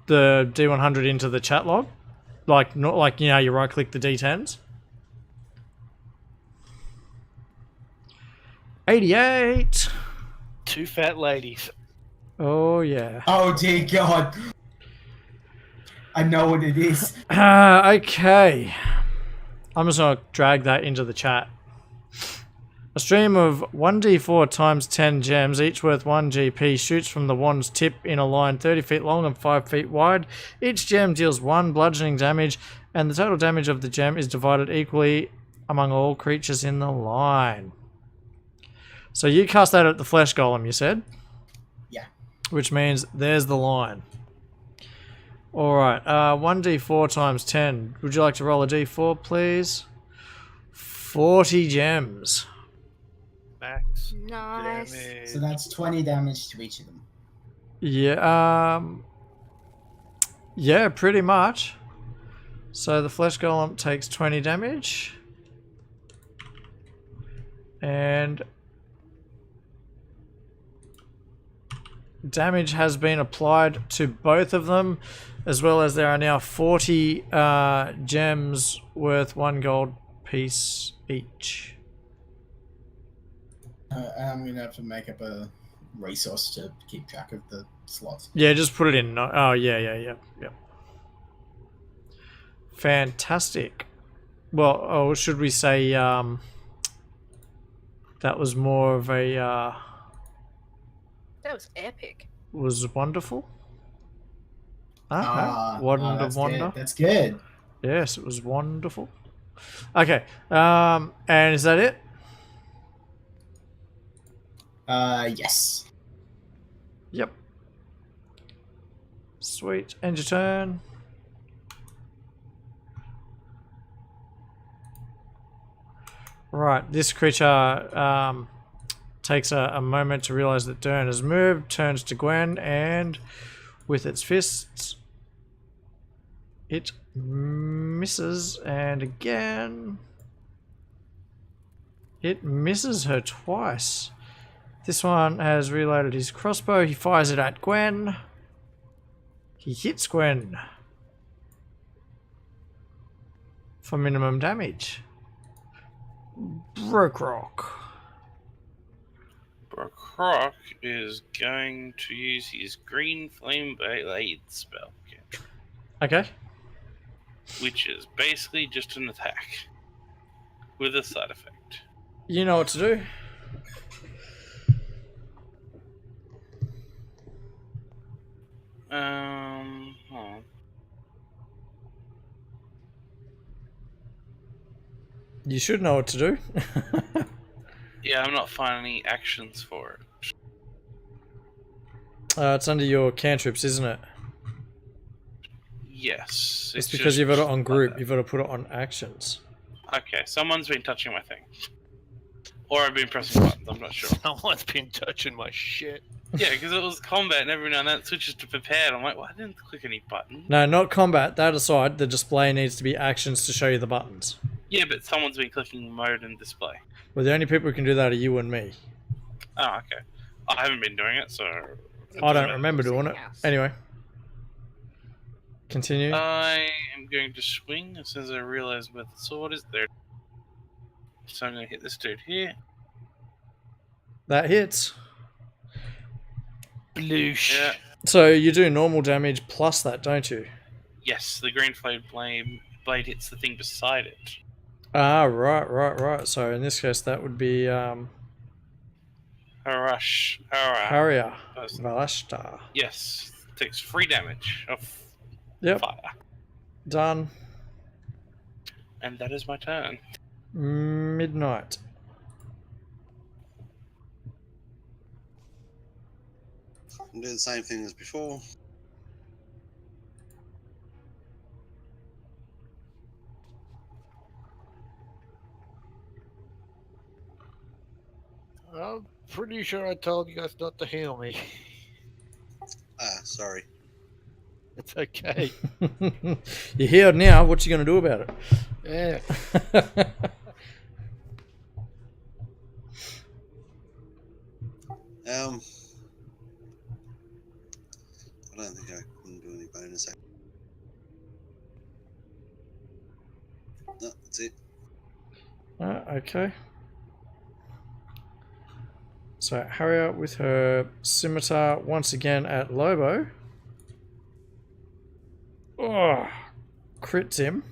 D100 into the chat log. Like, not like, you know, you right click the D10s. 88. 2 fat ladies. Oh, yeah. Oh, dear God. I know what it is. Okay. I'm just going to drag that into the chat. A stream of 1d4 times 10 gems, each worth 1 GP, shoots from the wand's tip in a line 30 feet long and 5 feet wide. Each gem deals 1 bludgeoning damage, and the total damage of the gem is divided equally among all creatures in the line. So you cast that at the flesh golem, you said? Yeah. Which means there's the line. Alright, 1d4 times 10. Would you like to roll a d4, please? 40 gems. Max. Nice. Damage. So that's 20 damage to each of them. Yeah, yeah, pretty much. So the flesh golem takes 20 damage. And damage has been applied to both of them, as well as there are now 40 gems worth 1 gold piece each. And I'm gonna have to make up a resource to keep track of the slots. Yeah, just put it in. Oh, yeah. Fantastic. Well, should we say that was more of a That was epic. was wonderful? That's Wonder. good. That's good. Yes, it was wonderful. Okay, and is that it? Yes. Yep. Sweet. End your turn. Right, this creature takes a moment to realize that Dern has moved, turns to Gwen, and with its fists, it misses, and again, it misses her twice. This one has reloaded his crossbow. He fires it at Gwen. He hits Gwen for minimum damage. Broke Rock. Brock is going to use his green flame blade spell, Okay. which is basically just an attack with a side effect. You know what to do. Hold on. You should know what to do. Yeah, I'm not finding any actions for it. It's under your cantrips, isn't it? Yes. It's because you've got it on group. You've got to put it on actions. Okay, someone's been touching my thing. Or I've been pressing buttons, I'm not sure. Someone's been touching my shit. Yeah, because it was combat and every now and then it switches to prepared. I'm like, well, I didn't click any button. No, not combat. That aside, the display needs to be actions to show you the buttons. Yeah, but someone's been clicking mode and display. Well, the only people who can do that are you and me. Oh, okay. I haven't been doing it, so... I don't remember doing it. Anyway. Continue. I am going to swing as soon as I realize where the sword is there. So I'm going to hit this dude here. That hits. Bloosh. Yeah. So you do normal damage plus that, don't you? Yes, the green flame blade hits the thing beside it. Ah, right. So in this case, that would be Harash. Harrier. Valashta. Yes, takes 3 damage of Yep. fire. Done. And that is my turn. Midnight. And do the same thing as before. I'm pretty sure I told you guys not to heal me. Sorry. It's okay. You're healed now. What you gonna do about it? Yeah. I don't think I can do any bonus action. No, that's it. Okay. So Harrier with her scimitar once again at Lobo. Oh, crits him.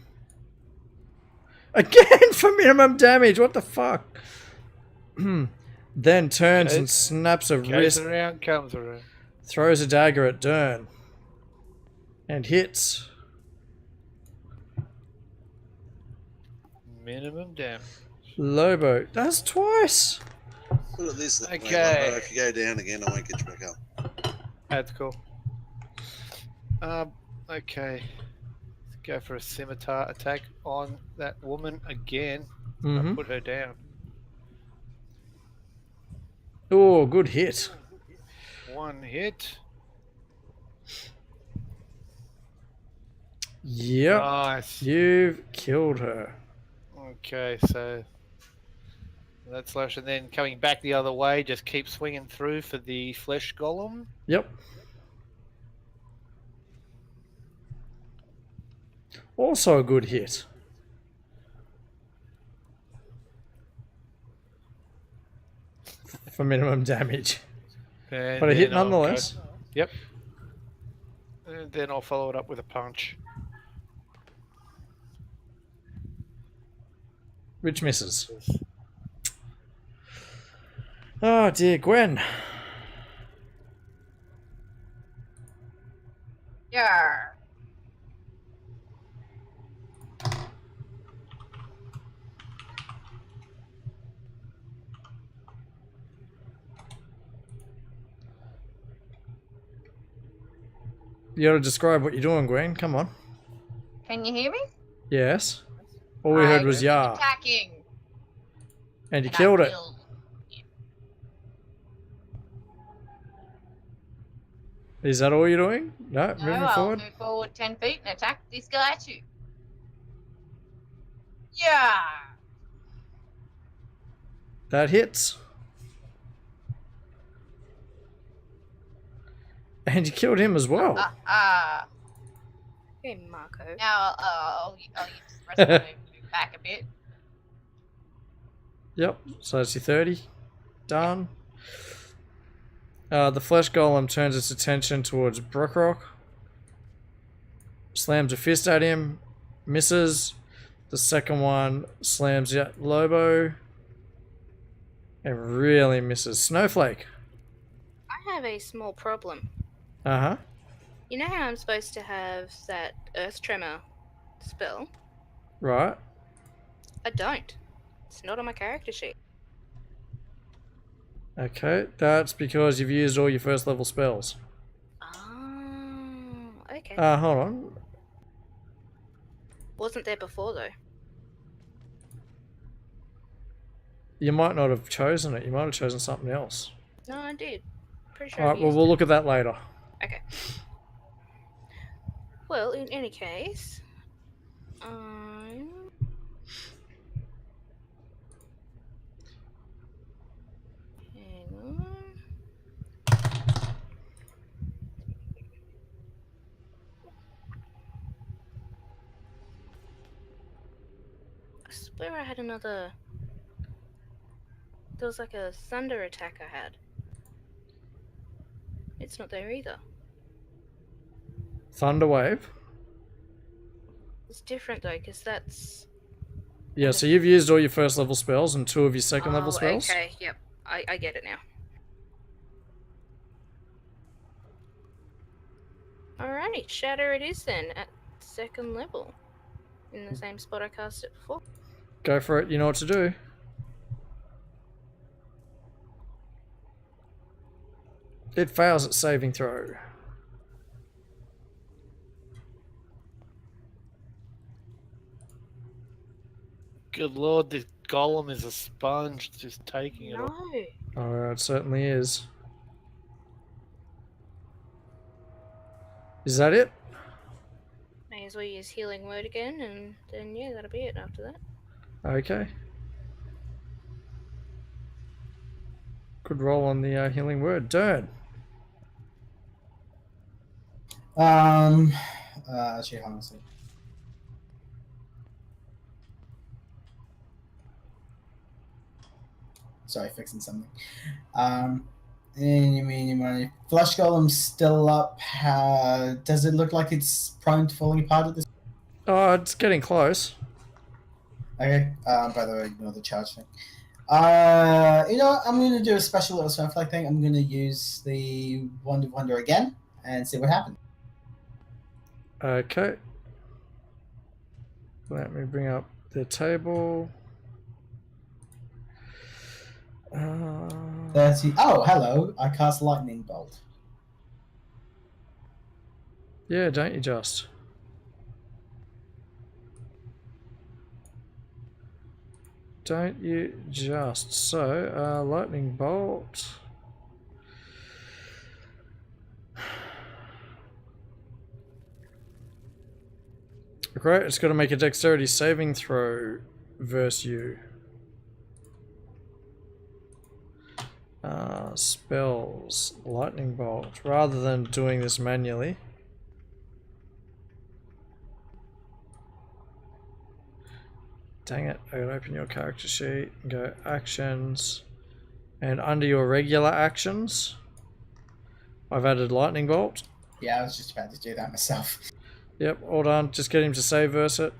Again for minimum damage. What the fuck? Then turns and snaps a wrist. Goes around, comes around. Throws a dagger at Dern. And hits. Minimum damage. Lobo. That's twice. Look at this. Okay. Wait, if you go down again, I won't get you back up. That's cool. Okay. Let's go for a scimitar attack on that woman again. Mm-hmm. Put her down. Oh, good hit. 1 hit. Yep. Nice. You've killed her. Okay, so That slash, and then coming back the other way, just keep swinging through for the flesh golem. Yep. Also a good hit. For minimum damage. And But a hit then I'll nonetheless. Yep. And then I'll follow it up with a punch. Which misses. Oh dear, Gwen. Yeah. You gotta describe what you're doing, Gwen. Come on. Can you hear me? Yes. All we heard was keep "yah," attacking. and you and I killed it. killed- Is that all you're doing? No, No, moving I'll forward. move forward 10 feet and attack this guy too. Yeah. That hits. And you killed him as well. Okay, Marco. Now I'll use the rest of my move to move back a bit. Yep, so that's your 30. Done. The flesh golem turns its attention towards Brookrock. Slams a fist at him. Misses. The second one slams at Lobo. And really misses. Snowflake. I have a small problem. Uh-huh. You know how I'm supposed to have that earth tremor spell? Right. I don't. It's not on my character sheet. Okay, that's because you've used all your first level spells. Oh, okay. Hold on. Wasn't there before though. You might not have chosen it. You might have chosen something else. No, I did. Pretty sure. Alright, well, we'll look at that later. Okay. Well, in any case, hang on. I swear I had another. There was like a thunder attack I had. It's not there either. Thunderwave. It's different though, because that's. Yeah, so you've used all your first level spells and 2 of your second level spells. Okay, yep. I get it now. Alrighty, Shatter it is then, at second level. In the same spot I cast it before. Go for it, you know what to do. It fails at saving throw. Good lord, this golem is a sponge, just taking it all. No. Oh, it certainly is. Is that it? May as well use Healing Word again, and then yeah, that'll be it after that. Okay. Good roll on the healing word. Dern. Actually, hold on a second. Sorry, fixing something. Flesh Golem's still up. Does it look like it's prone to falling apart at this? Oh, it's getting close. Okay. By the way, ignore the charge thing. You know what? I'm going to do a special little snowflake thing. I'm going to use the Wand of Wonder again and see what happens. Okay. Let me bring up the table. Oh, hello. I cast Lightning Bolt. Yeah, don't you just? Don't you just? So, lightning bolt. Great, it's got to make a dexterity saving throw versus you. Spells. Lightning bolt. Rather than doing this manually. Dang it. I gotta open your character sheet and go actions. And under your regular actions, I've added lightning bolt. Yeah, I was just about to do that myself. Yep, all done. Just get him to save verse it.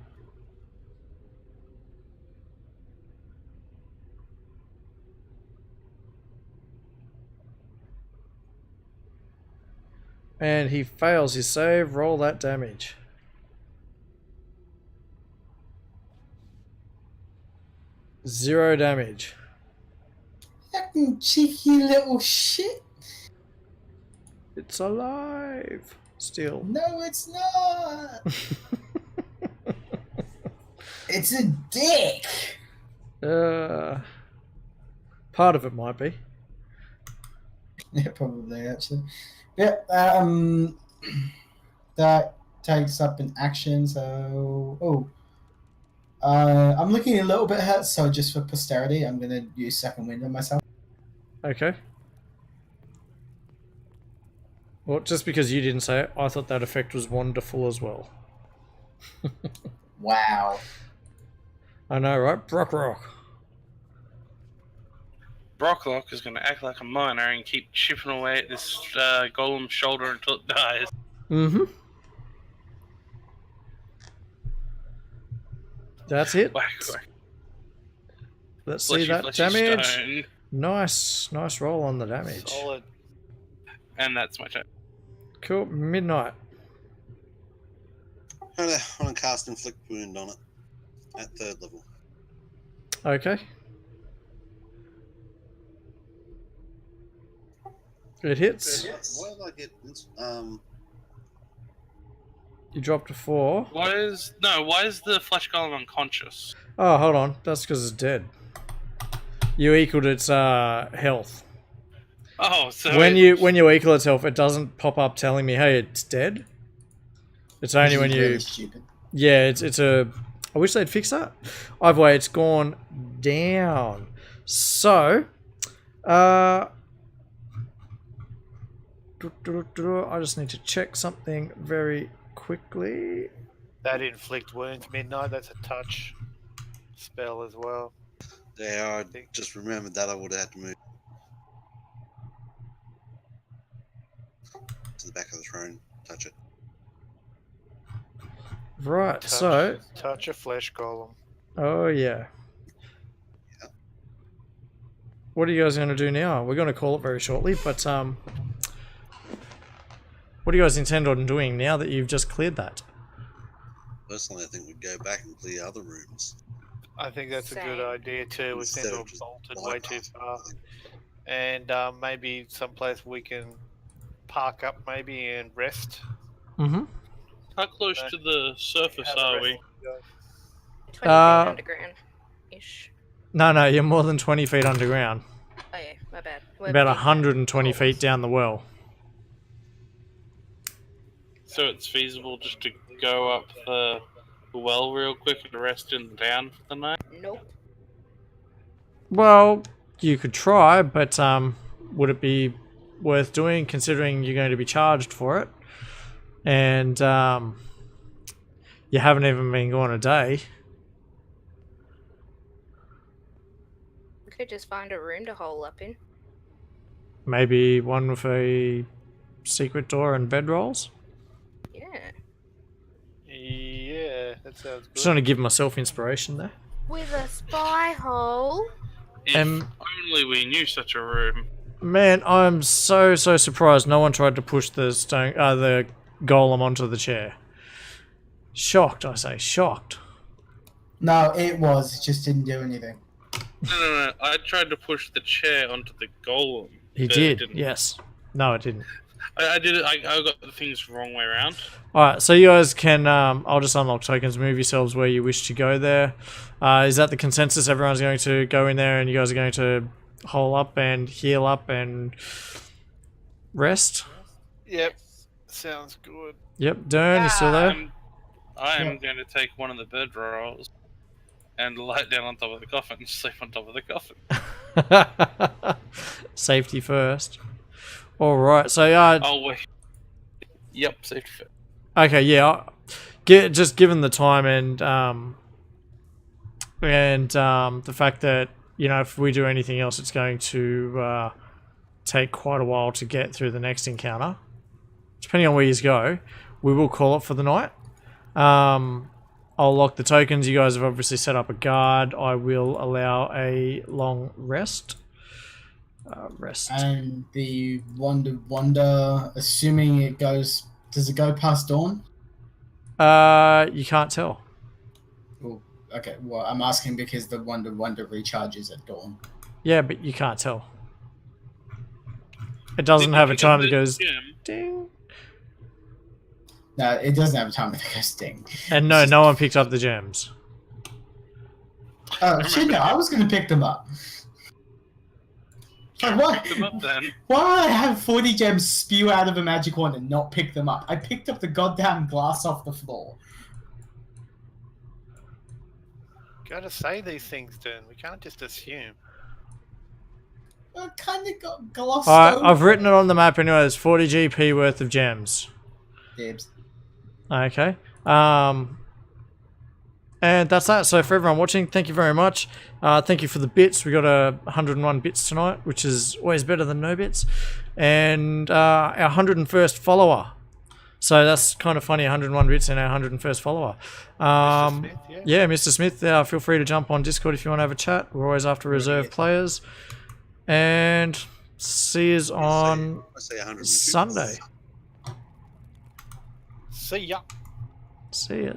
And he fails his save. Roll that damage. Zero damage. Fucking cheeky little shit. It's alive. Still. No, it's not. It's a dick. Part of it might be. Yeah, probably actually. Yeah. That takes up an action. So, I'm looking a little bit hurt. So just for posterity, I'm gonna use second wind on myself. Okay. Well, just because you didn't say it, I thought that effect was wonderful as well. Wow. I know, right? Brockrock. Brocklock is going to act like a miner and keep chipping away at this golem's shoulder until it dies. Mm-hmm. That's it. Whack, whack. Let's Fleshy, see that fleshy damage. stone. Nice roll on the damage. Solid. And that's my turn. Cool. Midnight. I'm gonna cast Inflict Wound on it at 3rd level. Okay. It hits. Why did I get this? You dropped a 4. Why is the flesh golem unconscious? Oh, hold on. That's because it's dead. You equaled its health. Oh, so When you equal its health, it doesn't pop up telling me, hey, it's dead. It's only when you... Really stupid. Yeah, it's a... I wish they'd fix that. Either way, it's gone down. So, I just need to check something very quickly. That inflict wounds midnight. That's a touch spell as well. Yeah, I just remembered that I would have had to move to the back of the throne, touch it. Right, so... Touch a flesh golem. Oh, yeah. Yeah. What are you guys going to do now? We're going to call it very shortly, but what do you guys intend on doing now that you've just cleared that? Personally, I think we'd go back and clear other rooms. I think that's a good Same. idea too. We seem Instead to of have just bolted way too bypassing far. everything. And maybe someplace we can park up maybe and rest. Mm-hmm. How close to the surface Have a are rest. we? 20 feet underground-ish. No, you're more than 20 feet underground. Oh yeah, my bad. We're About beneath 120 that. feet down the well. So it's feasible just to go up the well real quick and rest in the town for the night? Nope. Well, you could try, but would it be worth doing considering you're going to be charged for it? And you haven't even been gone a day. We could just find a room to hole up in. Maybe one with a secret door and bedrolls? Yeah. Yeah, that sounds Just good. trying to give myself inspiration there. With a spy hole. If only we knew such a room. Man, I'm so surprised no one tried to push the the golem onto the chair. Shocked, I say, shocked. No, it was. It just didn't do anything. No. I tried to push the chair onto the golem. He but it did, didn't. yes. No, it didn't. I did it. I got the things the wrong way around. Alright, so you guys can, I'll just unlock tokens, move yourselves where you wish to go there. Is that the consensus? Everyone's going to go in there and you guys are going to hole up and heal up and rest? Yep, sounds good. Yep, Dern, you still there? I am going to take one of the bed rolls and lie down on top of the coffin and sleep on top of the coffin. Safety first. All right. So Oh wait. Yep, safety first. okay, yeah. Just given the time and the fact that if we do anything else, it's going to take quite a while to get through the next encounter. Depending on where you go, we will call it for the night. I'll lock the tokens. You guys have obviously set up a guard. I will allow a long rest. And the wonder, assuming it goes, does it go past dawn? You can't tell. Well, okay, well, I'm asking because the wonder recharges at dawn. Yeah, but you can't tell. It doesn't have a time that goes ding. No, it doesn't have a time that goes ding. And no one picked up the gems. Oh, shit, no, I was going to pick them up. Like, what? Pick them up then. Why would I have 40 gems spew out of a magic wand and not pick them up? I picked up the goddamn glass off the floor. Gotta say these things, Dern. We can't just assume. I kind of got glossed Alright, over. I've written it on the map anyway. There's 40 GP worth of gems. Dibs. Okay. And that's that. So for everyone watching, thank you very much. Thank you for the bits. We got 101 bits tonight, which is always better than no bits. And our 101st follower. So that's kind of funny, 101 bits and our 101st follower. Mr. Smith, Yeah, Mr. Smith, feel free to jump on Discord if you want to have a chat. We're always after reserve players. And see us on I say 102. Sunday. See ya. See ya.